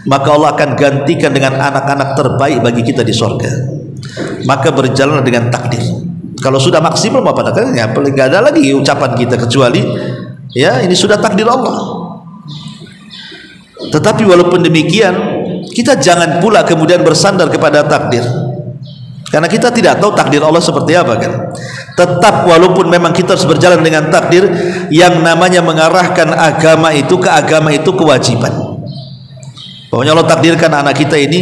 Maka Allah akan gantikan dengan anak-anak terbaik bagi kita di surga. Maka berjalan dengan takdir. Kalau sudah maksimal apa takdirnya, paling nggak ada lagi ucapan kita kecuali ya ini sudah takdir Allah. Tetapi walaupun demikian, kita jangan pula kemudian bersandar kepada takdir, karena kita tidak tahu takdir Allah seperti apa kan. Tetap walaupun memang kita harus berjalan dengan takdir, yang namanya mengarahkan agama itu ke agama itu kewajiban. Pokoknya Allah takdirkan anak kita ini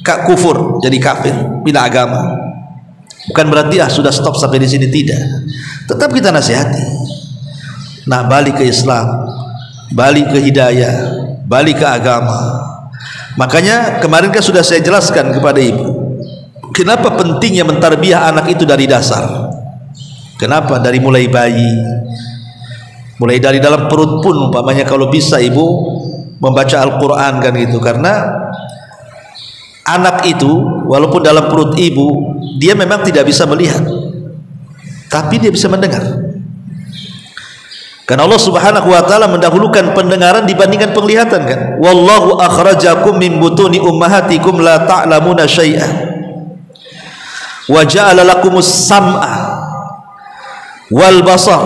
kufur, jadi kafir, pindah agama. Bukan berarti sudah stop sampai di sini, tidak. Tetap kita nasihati. Nah, balik ke Islam, balik ke hidayah, balik ke agama. Makanya kemarin kan sudah saya jelaskan kepada ibu, kenapa pentingnya mentarbiyah anak itu dari dasar. Kenapa? Dari mulai bayi, mulai dari dalam perut pun umpamanya kalau bisa ibu membaca Al-Quran kan gitu. Karena anak itu walaupun dalam perut ibu dia memang tidak bisa melihat, tapi dia bisa mendengar. Karena Allah Subhanahu wa taala mendahulukan pendengaran dibandingkan penglihatan kan. Wallahu akhrajakum min butuni ummahatikum la ta'lamuna syai'an wa ja'ala lakumus sam'a wal basar.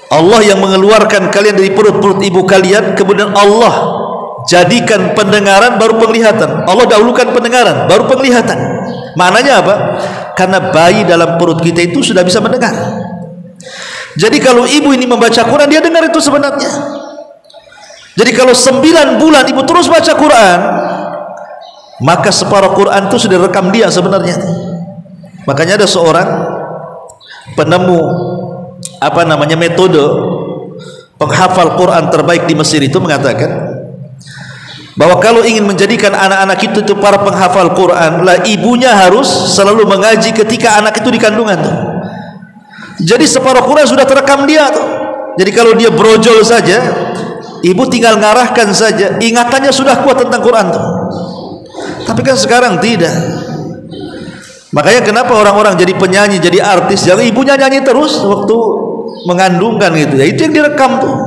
Allah yang mengeluarkan kalian dari perut-perut ibu kalian, kemudian Allah jadikan pendengaran baru penglihatan. Allah dahulukan pendengaran baru penglihatan. Maknanya apa? Karena bayi dalam perut kita itu sudah bisa mendengar. Jadi kalau ibu ini membaca Quran, dia dengar itu sebenarnya. Jadi kalau 9 bulan ibu terus baca Quran, maka separuh Quran itu sudah rekam dia sebenarnya. Makanya ada seorang penemu metode penghafal Quran terbaik di Mesir itu mengatakan bahwa kalau ingin menjadikan anak-anak itu para penghafal Quran, lah ibunya harus selalu mengaji ketika anak itu di kandungan tuh. Jadi separuh Quran sudah terekam dia tuh. Jadi kalau dia brojol saja, ibu tinggal ngarahkan saja, ingatannya sudah kuat tentang Quran tuh. Tapi kan sekarang tidak. Makanya kenapa orang-orang jadi penyanyi, jadi artis, jangan ibunya nyanyi terus waktu mengandungkan gitu ya, itu yang direkam tuh.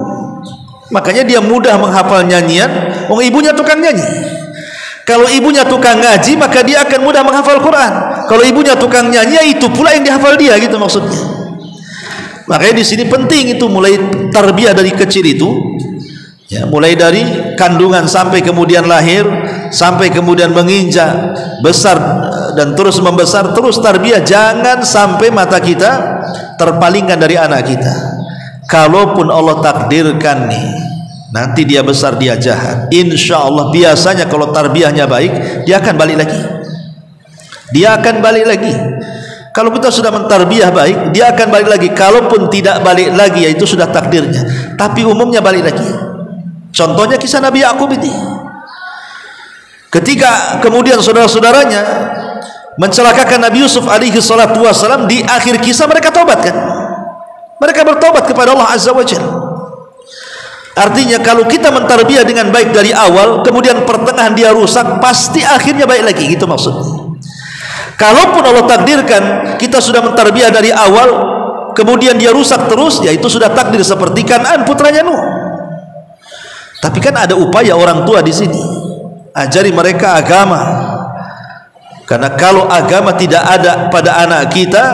Makanya dia mudah menghafal nyanyian, ibunya tukang nyanyi. Kalau ibunya tukang ngaji, maka dia akan mudah menghafal Quran. Kalau ibunya tukang nyanyi, itu pula yang dihafal dia, gitu maksudnya. Makanya di sini penting itu mulai tarbiyah dari kecil itu, ya, mulai dari kandungan sampai kemudian lahir, sampai kemudian menginjak besar dan terus membesar, terus tarbiyah. Jangan sampai mata kita terpalingkan dari anak kita. Kalaupun Allah takdirkan nih nanti dia besar dia jahat, insya Allah biasanya kalau tarbiyahnya baik, dia akan balik lagi. Dia akan balik lagi. Kalau kita sudah mentarbiyah baik, dia akan balik lagi. Kalaupun tidak balik lagi, ya itu sudah takdirnya. Tapi umumnya balik lagi. Contohnya kisah Nabi Yakub ini. Ketika kemudian saudara-saudaranya mencelakakan Nabi Yusuf alaihi salatu wassalam, di akhir kisah mereka tobat kan? Mereka bertobat kepada Allah Azza wa Jalla. Artinya kalau kita mentarbiyah dengan baik dari awal, kemudian pertengahan dia rusak, pasti akhirnya baik lagi, gitu maksudnya. Kalaupun Allah takdirkan kita sudah mentarbiyah dari awal, kemudian dia rusak terus, ya itu sudah takdir, seperti Kan'an putranya Nuh. Tapi kan ada upaya orang tua di sini, ajari mereka agama. Karena kalau agama tidak ada pada anak kita,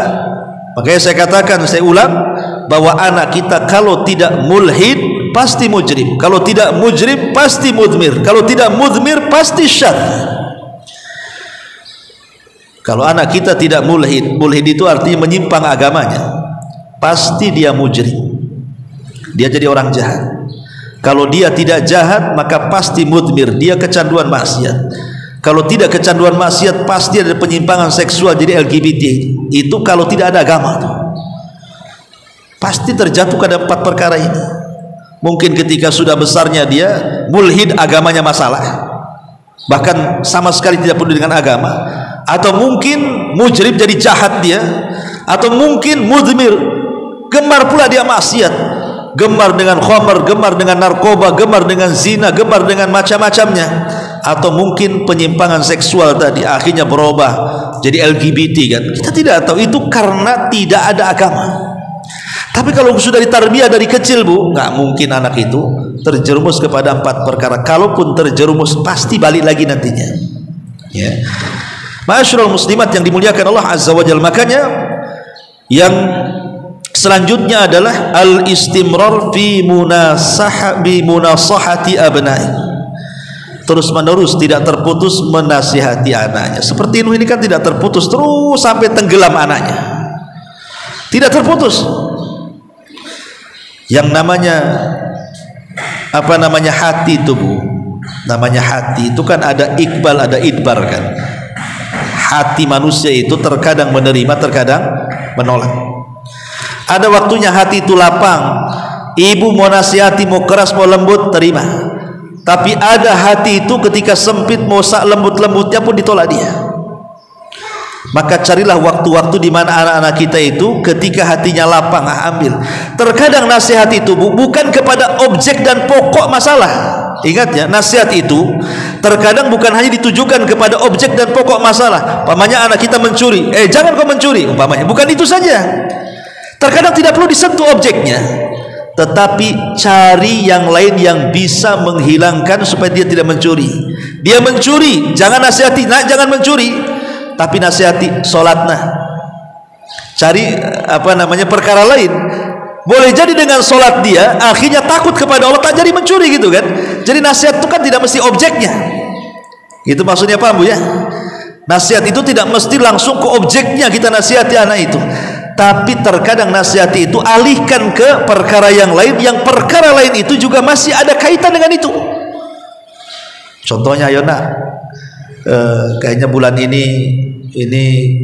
makanya saya katakan, saya ulang, bahwa anak kita kalau tidak mulhid pasti mujrim, kalau tidak mujrim pasti mudmir, kalau tidak mudmir pasti syadz. Kalau anak kita tidak mulhid, mulhid itu artinya menyimpang agamanya, pasti dia mujrim, dia jadi orang jahat. Kalau dia tidak jahat, maka pasti mudmir, dia kecanduan maksiat. Kalau tidak kecanduan maksiat, pasti ada penyimpangan seksual, jadi LGBT. Itu kalau tidak ada agama tuh, pasti terjatuh pada 4 perkara ini. Mungkin ketika sudah besarnya dia mulhid, agamanya masalah, bahkan sama sekali tidak peduli dengan agama. Atau mungkin mujrim, jadi jahat dia. Atau mungkin mudmir, gemar pula dia maksiat, gemar dengan khamar, gemar dengan narkoba, gemar dengan zina, gemar dengan macam-macamnya. Atau mungkin penyimpangan seksual tadi, akhirnya berubah jadi LGBT kan. Kita tidak tahu, itu karena tidak ada agama. Tapi kalau sudah ditarbiyah dari kecil bu, nggak mungkin anak itu terjerumus kepada 4 perkara. Kalaupun terjerumus, pasti balik lagi nantinya, ya. Ma'asyiral muslimat yang dimuliakan Allah Azza wa Jalla. Makanya yang Selanjutnya adalah al-istimrar fi munasahati abnai, terus menerus tidak terputus menasihati anaknya. Seperti Nuh ini kan tidak terputus, terus sampai tenggelam anaknya, tidak terputus. Yang namanya hati itu, Bu, namanya hati itu kan ada iqbal, ada idbar kan. Hati manusia itu terkadang menerima, terkadang menolak. Ada waktunya hati itu lapang, ibu mau nasihati, mau keras, mau lembut, terima. Tapi ada hati itu ketika sempit, mau lembut-lembutnya pun ditolak dia. Maka carilah waktu-waktu di mana anak-anak kita itu ketika hatinya lapang, ambil. Terkadang nasihat itu bukan kepada objek dan pokok masalah. Ingat ya, nasihat itu terkadang bukan hanya ditujukan kepada objek dan pokok masalah. Umpamanya anak kita mencuri, jangan kau mencuri, umpamanya. Bukan itu saja. Terkadang tidak perlu disentuh objeknya, tetapi cari yang lain yang bisa menghilangkan supaya dia tidak mencuri. Dia mencuri, jangan nasihati, nak jangan mencuri, tapi nasihati sholatna. Cari perkara lain. Boleh jadi dengan sholat dia akhirnya takut kepada Allah, tak jadi mencuri gitu kan. Jadi nasihat itu kan tidak mesti objeknya. Itu maksudnya, paham Bu ya? Nasihat itu tidak mesti langsung ke objeknya kita nasihati anak itu. Tapi terkadang nasihati itu alihkan ke perkara yang lain, yang perkara lain itu juga masih ada kaitan dengan itu. Contohnya, ayo nak, kayaknya bulan ini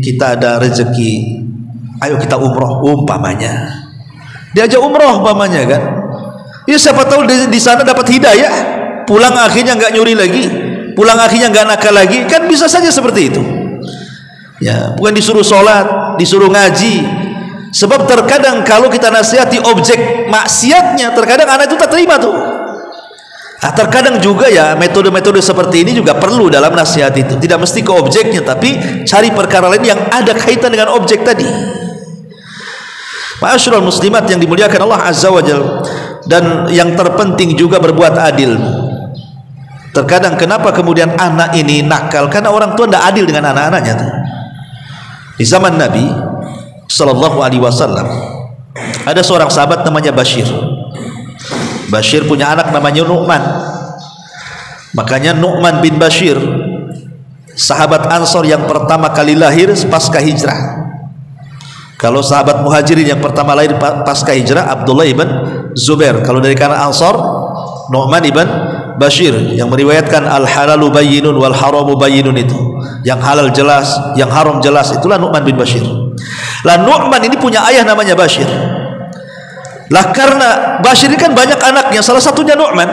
kita ada rezeki, ayo kita umroh, umpamanya. Diajak umroh umpamanya kan. Ya siapa tahu di sana dapat hidayah, pulang akhirnya nggak nyuri lagi, pulang akhirnya nggak nakal lagi, kan bisa saja seperti itu. Ya, bukan disuruh sholat, disuruh ngaji. Sebab terkadang kalau kita nasihati objek maksiatnya, terkadang anak itu tak terima tuh. Terkadang juga ya metode-metode seperti ini juga perlu dalam nasihat itu. Tidak mesti ke objeknya, tapi cari perkara lain yang ada kaitan dengan objek tadi. Ma'asyiral muslimat yang dimuliakan Allah Azza wa Jalla. Dan yang terpenting juga berbuat adil. Terkadang kenapa kemudian anak ini nakal? Karena orang tua tidak adil dengan anak-anaknya tuh. Di zaman Nabi Sallallahu Alaihi Wasallam ada seorang sahabat namanya Bashir. Bashir punya anak namanya Nu'man. Makanya Nu'man bin Bashir, sahabat Ansor yang pertama kali lahir pasca hijrah. Kalau sahabat Muhajirin yang pertama lahir pasca hijrah Abdullah ibn Zubair. Kalau dari kalangan Ansor, Nu'man ibn Bashir yang meriwayatkan al-halalu bayyinun wal haramu bayyinun, itu yang halal jelas, yang haram jelas, itulah Nu'man bin Bashir. Lah Nu'man ini punya ayah namanya Bashir. Lah karena Bashir ini kan banyak anaknya, salah satunya Nu'man.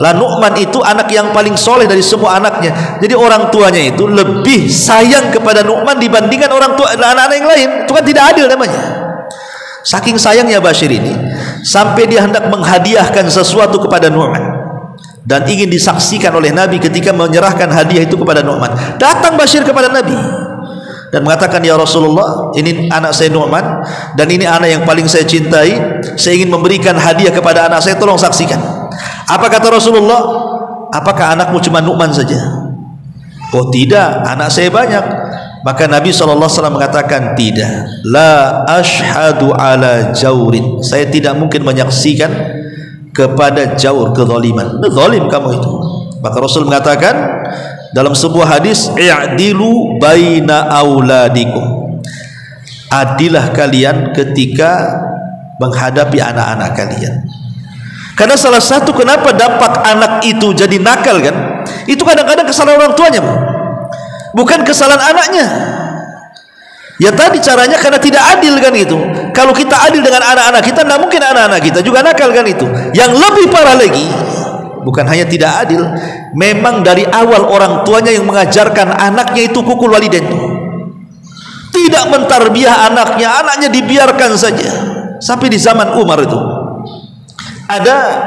Lah Nu'man itu anak yang paling soleh dari semua anaknya. Jadi orang tuanya itu lebih sayang kepada Nu'man dibandingkan orang tua anak-anak yang lain. Itu kan tidak adil namanya. Saking sayangnya Bashir ini sampai dia hendak menghadiahkan sesuatu kepada Nu'man, dan ingin disaksikan oleh Nabi ketika menyerahkan hadiah itu kepada Nu'man. Datang Bashir kepada Nabi dan mengatakan, ya Rasulullah, ini anak saya Nu'man, dan ini anak yang paling saya cintai. Saya ingin memberikan hadiah kepada anak saya, tolong saksikan. Apa kata Rasulullah? Apakah anakmu cuma Nu'man saja? Oh tidak, anak saya banyak. Maka Nabi SAW mengatakan, tidak, la ashhadu ala jaurin, saya tidak mungkin menyaksikan kepada jaur, kezaliman. Zalim kamu itu. Maka Rasul mengatakan dalam sebuah hadis, i'dilu baina auladikum, adilah kalian ketika menghadapi anak-anak kalian. Karena salah satu kenapa dampak anak itu jadi nakal kan, itu kadang-kadang kesalahan orang tuanya, bukan kesalahan anaknya. Ya tadi caranya karena tidak adil kan itu. Kalau kita adil dengan anak-anak kita, tidak mungkin anak-anak kita juga nakal kan itu. Yang lebih parah lagi, bukan hanya tidak adil, memang dari awal orang tuanya yang mengajarkan anaknya itu hukul walidain, tidak mentarbiah anaknya, anaknya dibiarkan saja. Sampai di zaman Umar itu ada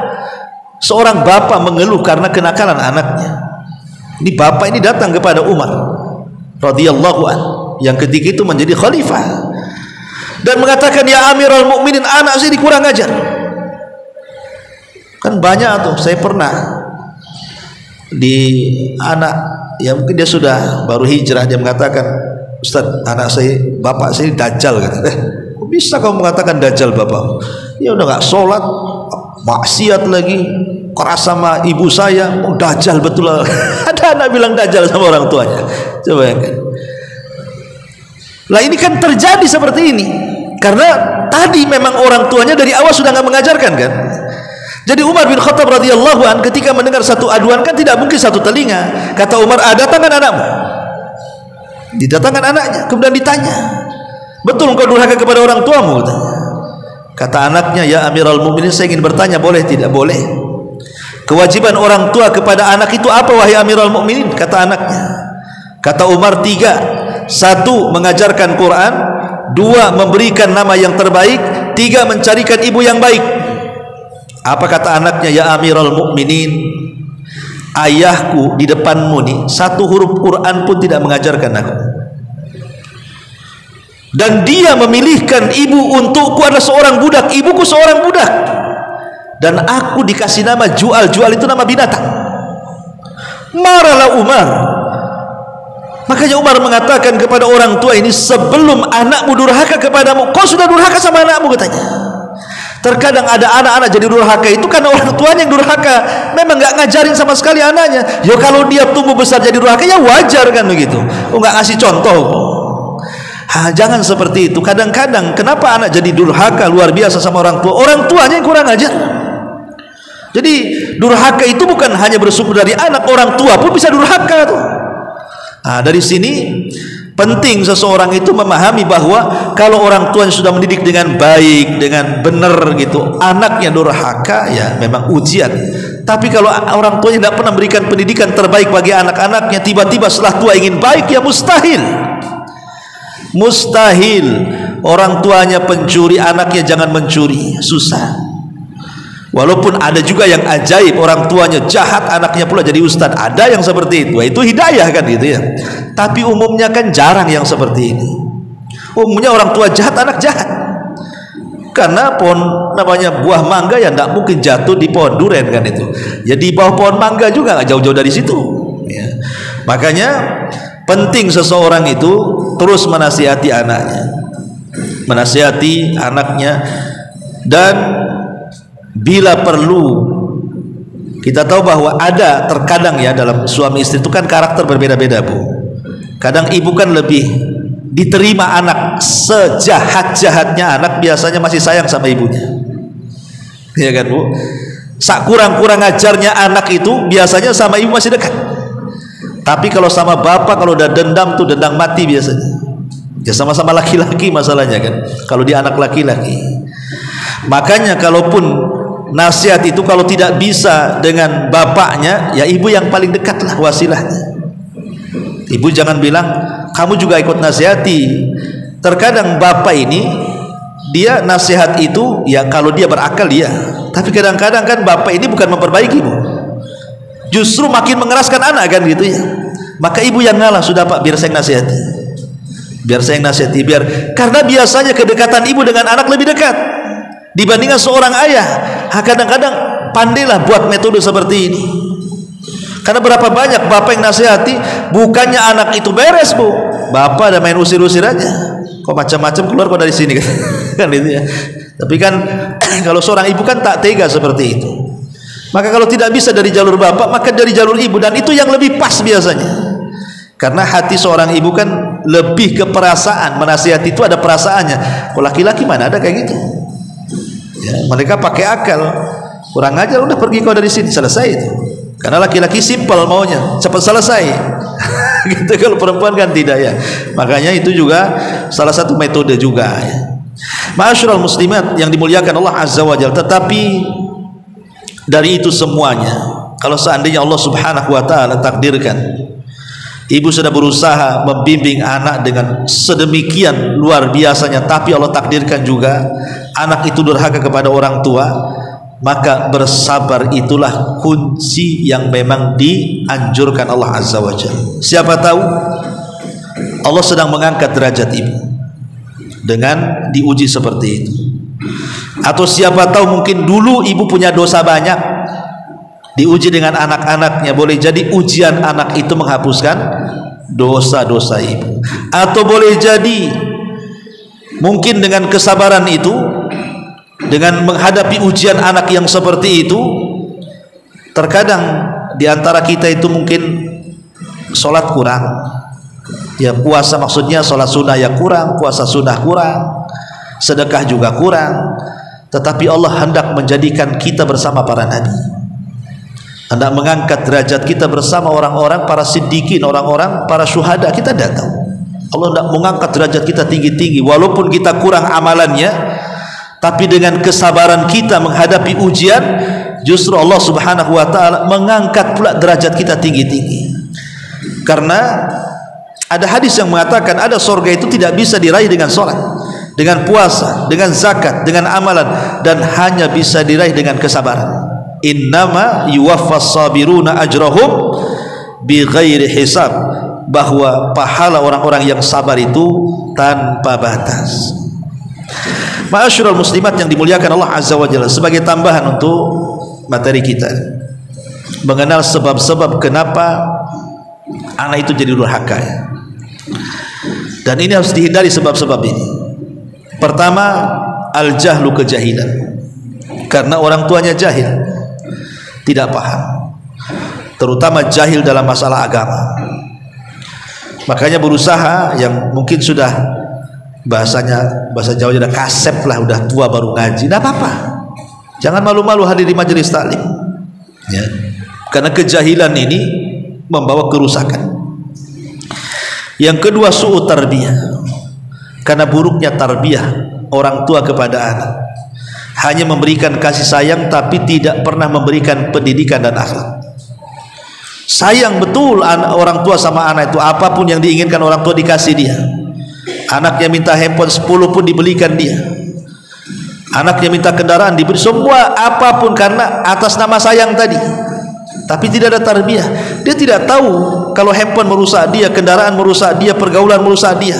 seorang bapak mengeluh karena kenakalan anaknya. Ini bapak ini datang kepada Umar radhiyallahu anhu yang ketika itu menjadi khalifah dan mengatakan, ya Amirul Mukminin, anak saya dikurang ajar. Kan banyak tuh, saya pernah di anak ya mungkin dia sudah baru hijrah, dia mengatakan, Ustaz, anak saya, bapak saya dajjal, kata. Bisa kamu mengatakan dajjal bapak? Ya udah nggak sholat, maksiat lagi, keras sama ibu saya, oh dajjal betul. Ada anak bilang dajjal sama orang tuanya. Coba bayangkan. Lah ini kan terjadi seperti ini karena tadi memang orang tuanya dari awal sudah nggak mengajarkan kan. Jadi Umar bin Khattab radhiyallahu an ketika mendengar satu aduan kan tidak mungkin satu telinga. Kata Umar, datangkan anakmu. Didatangkan anaknya, kemudian ditanya, betul engkau durhaka kepada orang tuamu? Kata anaknya, ya Amirul Mukminin, saya ingin bertanya, boleh tidak? Boleh. Kewajiban orang tua kepada anak itu apa wahai Amirul Mukminin? Kata anaknya. Kata Umar, 3. 1. Mengajarkan Quran. 2. Memberikan nama yang terbaik. 3. Mencarikan ibu yang baik. Apa kata anaknya? Ya Amirul Mukminin, ayahku di depanmu nih satu huruf Quran pun tidak mengajarkan aku, dan dia memilihkan ibu untukku adalah seorang budak, ibuku seorang budak, dan aku dikasih nama Jual. Jual itu nama binatang. Marahlah Umar. Makanya Umar mengatakan kepada orang tua ini, sebelum anakmu durhaka kepadamu, kau sudah durhaka sama anakmu, katanya. Terkadang ada anak-anak jadi durhaka itu karena orang tuanya yang durhaka, memang nggak ngajarin sama sekali anaknya. Ya kalau dia tumbuh besar jadi durhaka ya wajar kan begitu. Oh, nggak ngasih contoh. Jangan seperti itu. Kadang-kadang kenapa anak jadi durhaka luar biasa sama orang tua? Orang tuanya yang kurang ajar. Jadi durhaka itu bukan hanya bersumber dari anak, orang tua pun bisa durhaka tuh. Dari sini penting seseorang itu memahami bahwa kalau orang tuanya sudah mendidik dengan baik, dengan benar gitu, anaknya durhaka ya memang ujian. Tapi kalau orang tuanya tidak pernah memberikan pendidikan terbaik bagi anak-anaknya, tiba-tiba setelah tua ingin baik, ya mustahil. Mustahil. Orang tuanya pencuri, anaknya jangan mencuri, susah. Walaupun ada juga yang ajaib, orang tuanya jahat, anaknya pula jadi ustadz, ada yang seperti itu hidayah kan gitu ya. Tapi umumnya kan jarang yang seperti ini. Umumnya orang tua jahat, anak jahat. Karena pohon namanya buah mangga ya tidak mungkin jatuh di pohon durian kan itu. Ya di bawah pohon mangga juga nggak jauh-jauh dari situ. Ya. Makanya penting seseorang itu terus menasihati anaknya, menasihati anaknya, dan bila perlu kita tahu bahwa ada terkadang ya dalam suami istri itu kan karakter berbeda-beda Bu. Kadang ibu kan lebih diterima anak, sejahat-jahatnya anak biasanya masih sayang sama ibunya, ya kan Bu. Sak kurang-kurang ajarnya anak itu biasanya sama ibu masih dekat. Tapi kalau sama bapak, kalau udah dendam tuh dendam mati biasanya. Ya sama-sama laki-laki masalahnya kan. Kalau dia anak laki-laki. Makanya kalaupun nasihat itu kalau tidak bisa dengan bapaknya, ya ibu yang paling dekat lah wasilahnya. Ibu jangan bilang kamu juga ikut nasihati. Terkadang bapak ini dia nasihat itu ya kalau dia berakal dia. Tapi kadang-kadang kan bapak ini bukan memperbaiki Bu, justru makin mengeraskan anak kan gitu ya. Maka ibu yang ngalah, sudah Pak biar saya nasihati, biar saya nasihati, biar, karena biasanya kedekatan ibu dengan anak lebih dekat dibandingkan seorang ayah. Kadang-kadang pandailah buat metode seperti ini. Karena berapa banyak bapak yang nasihati, bukannya anak itu beres Bu, bapak ada main usir-usir aja, kok macam-macam keluar kok dari sini kan itu ya. Tapi kan kalau seorang ibu kan tak tega seperti itu. Maka kalau tidak bisa dari jalur bapak, maka dari jalur ibu, dan itu yang lebih pas biasanya. Karena hati seorang ibu kan lebih ke perasaan, menasihati itu ada perasaannya. Kalau laki-laki mana ada kayak gitu ya, mereka pakai akal, kurang ajar udah pergi kau dari sini, selesai itu. Karena laki-laki simpel maunya cepat selesai gitu. Kalau perempuan kan tidak ya. Makanya itu juga salah satu metode juga ya. Ma'asyiral muslimat yang dimuliakan Allah Azza wa Jalla. Tetapi dari itu semuanya, kalau seandainya Allah Subhanahu wa taala takdirkan ibu sudah berusaha membimbing anak dengan sedemikian luar biasanya, tapi Allah takdirkan juga anak itu durhaka kepada orang tua, maka bersabar itulah kunci yang memang dianjurkan Allah Azza wa Jalla. Siapa tahu Allah sedang mengangkat derajat ibu dengan diuji seperti itu. Atau siapa tahu mungkin dulu ibu punya dosa banyak, diuji dengan anak-anaknya, boleh jadi ujian anak itu menghapuskan dosa-dosa ibu. Atau boleh jadi Mungkin dengan kesabaran itu, dengan menghadapi ujian anak yang seperti itu, terkadang di antara kita itu mungkin sholat kurang, ya puasa maksudnya sholat sunnah ya kurang, puasa sunnah kurang, sedekah juga kurang. Tetapi Allah hendak menjadikan kita bersama para nabi, hendak mengangkat derajat kita bersama orang-orang para siddiqin, orang-orang para syuhada. Kita tidak tahu, Allah hendak mengangkat derajat kita tinggi-tinggi walaupun kita kurang amalannya, tapi dengan kesabaran kita menghadapi ujian, justru Allah subhanahu wa ta'ala mengangkat pula derajat kita tinggi-tinggi. Karena ada hadis yang mengatakan ada surga itu tidak bisa diraih dengan sholat, dengan puasa, dengan zakat, dengan amalan, dan hanya bisa diraih dengan kesabaran. Innama yuwaffas sabiruna ajrahum bighairi hisab, bahwa pahala orang-orang yang sabar itu tanpa batas. Ma'asyiral muslimat yang dimuliakan Allah azza wa jalla, sebagai tambahan untuk materi kita mengenal sebab-sebab kenapa anak itu jadi durhaka, dan ini harus dihindari sebab-sebab ini. Pertama, al-jahlu, kejahilan, karena orang tuanya jahil, tidak paham, terutama jahil dalam masalah agama. Makanya berusaha, yang mungkin sudah bahasa Jawa sudah kasep lah, udah tua baru ngaji, tidak apa-apa, jangan malu-malu hadir di majelis taklim, ya. Karena kejahilan ini membawa kerusakan. Yang kedua, su'u tarbiyah, karena buruknya tarbiyah orang tua kepada anak, hanya memberikan kasih sayang tapi tidak pernah memberikan pendidikan dan akhlak. Sayang betul orang tua sama anak itu, apapun yang diinginkan orang tua dikasih dia. Anaknya minta handphone 10 pun dibelikan dia, anaknya minta kendaraan diberi, semua apapun karena atas nama sayang tadi. Tapi tidak ada tarbiyah. Dia tidak tahu kalau handphone merusak dia, kendaraan merusak dia, pergaulan merusak dia.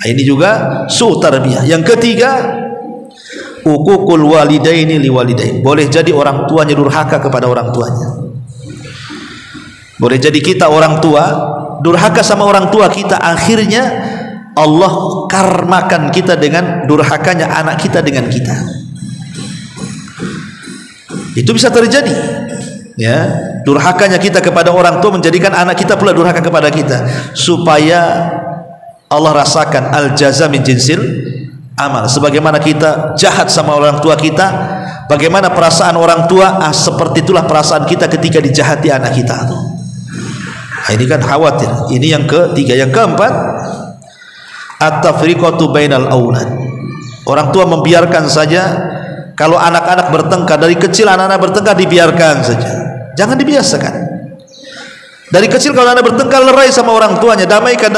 Ini juga su' tarbiyah. Yang ketiga, uququl walidaini liwalidain. Boleh jadi orang tuanya durhaka kepada orang tuanya. Boleh jadi kita orang tua durhaka sama orang tua kita, akhirnya Allah karmakan kita dengan durhakanya anak kita dengan kita. Itu bisa terjadi, ya. Durhakanya kita kepada orang tua menjadikan anak kita pula durhaka kepada kita, supaya Allah rasakan al-jaza min jinsil amal. Sebagaimana kita jahat sama orang tua kita, bagaimana perasaan orang tua, seperti itulah perasaan kita ketika dijahati anak kita. Ini kan khawatir. Ini yang ketiga. Yang keempat, at-tafriqatu bainal aulad. Orang tua membiarkan saja kalau anak-anak bertengkar. Dari kecil anak-anak bertengkar, dibiarkan saja, jangan dibiasakan. Dari kecil kalau anak bertengkar, lerai sama orang tuanya, damaikan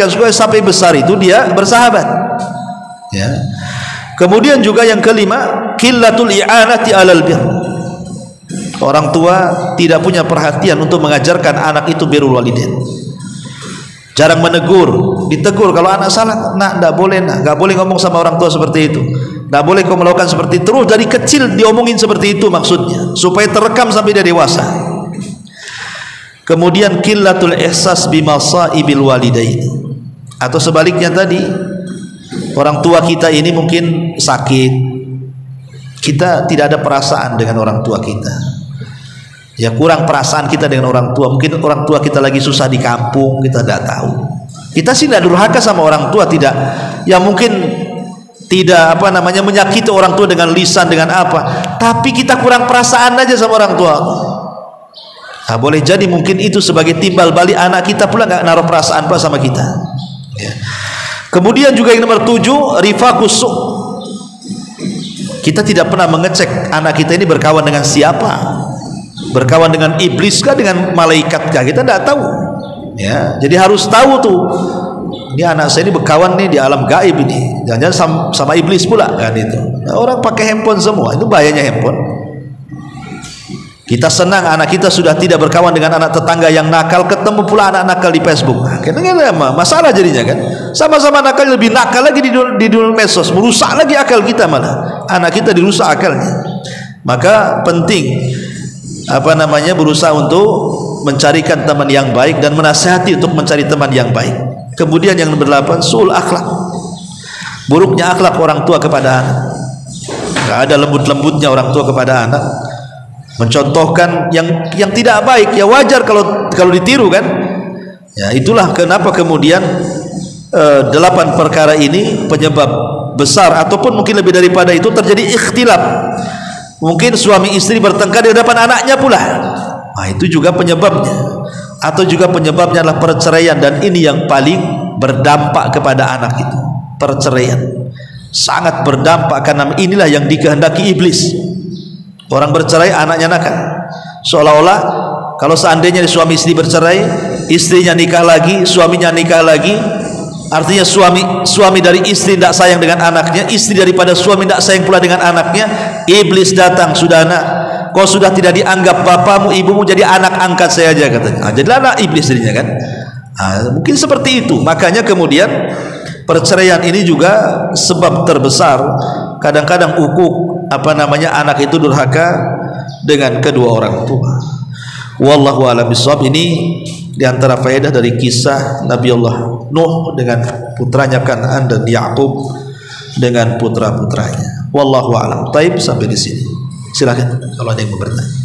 supaya sampai besar itu dia bersahabat, ya. Kemudian juga yang kelima, qillatul i'anati 'alal bir. Orang tua tidak punya perhatian untuk mengajarkan anak itu birrul walidain. Jarang menegur, ditegur kalau anak salah, nak, tidak boleh, nak, nggak boleh ngomong sama orang tua seperti itu, tidak boleh kau melakukan seperti itu. Terus dari kecil diomongin seperti itu, maksudnya supaya terekam sampai dia dewasa. Kemudian qillatul ihsas bimasaibil walidain, atau sebaliknya tadi, orang tua kita ini mungkin sakit, kita tidak ada perasaan dengan orang tua kita, ya, kurang perasaan kita dengan orang tua. Mungkin orang tua kita lagi susah di kampung, kita tidak tahu. Kita sih tidak durhaka sama orang tua, tidak, ya mungkin tidak menyakiti orang tua dengan lisan, dengan apa, tapi kita kurang perasaan aja sama orang tua. Nah, boleh jadi mungkin itu sebagai timbal balik anak kita pula nggak naruh perasaan pula sama kita, ya. Kemudian juga yang nomor 7, rifaqus su'. Kita tidak pernah mengecek anak kita ini berkawan dengan siapa, berkawan dengan iblis kah, dengan malaikat kah, kita tidak tahu, ya. Jadi harus tahu tuh, ini anak saya ini berkawan nih di alam gaib ini, jangan-jangan sama iblis pula kan itu. Nah, orang pakai handphone semua, itu bahayanya handphone. Kita senang anak kita sudah tidak berkawan dengan anak tetangga yang nakal, ketemu pula anak nakal di Facebook. Kayaknya masalah jadinya kan. Sama-sama nakal, lebih nakal lagi di dunia medsos, merusak lagi akal kita, malah anak kita dirusak akalnya. Maka penting berusaha untuk mencarikan teman yang baik dan menasihati untuk mencari teman yang baik. Kemudian yang nomor 8, sul akhlak, Buruknya akhlak orang tua kepada anak. Enggak ada lembut-lembutnya orang tua kepada anak. Mencontohkan yang tidak baik, ya wajar kalau ditiru kan. Ya, itulah kenapa kemudian 8 perkara ini penyebab besar, ataupun mungkin lebih daripada itu, terjadi ikhtilaf. Mungkin suami istri bertengkar di hadapan anaknya pula. Nah, itu juga penyebabnya. Atau juga penyebabnya adalah perceraian, dan ini yang paling berdampak kepada anak itu. Perceraian sangat berdampak, karena inilah yang dikehendaki iblis. Orang bercerai, anaknya nakal. Seolah-olah kalau seandainya suami istri bercerai, istrinya nikah lagi, suaminya nikah lagi, artinya suami dari istri tidak sayang dengan anaknya, istri daripada suami tidak sayang pula dengan anaknya. Iblis datang, sudah nak, kau sudah tidak dianggap bapamu ibumu, jadi anak angkat saya aja, katanya. Jadilah anak iblis dirinya kan. Mungkin seperti itu. Makanya kemudian perceraian ini juga sebab terbesar. Kadang-kadang anak itu durhaka dengan kedua orang tua. Wallahu a'lam bishawab. Ini diantara faedah dari kisah Nabi Allah Nuh dengan putranya Kan'an, dan Yakub dengan putra-putranya. Wallahu a'lam. Taib, sampai di sini. Silakan kalau ada yang mau bertanya.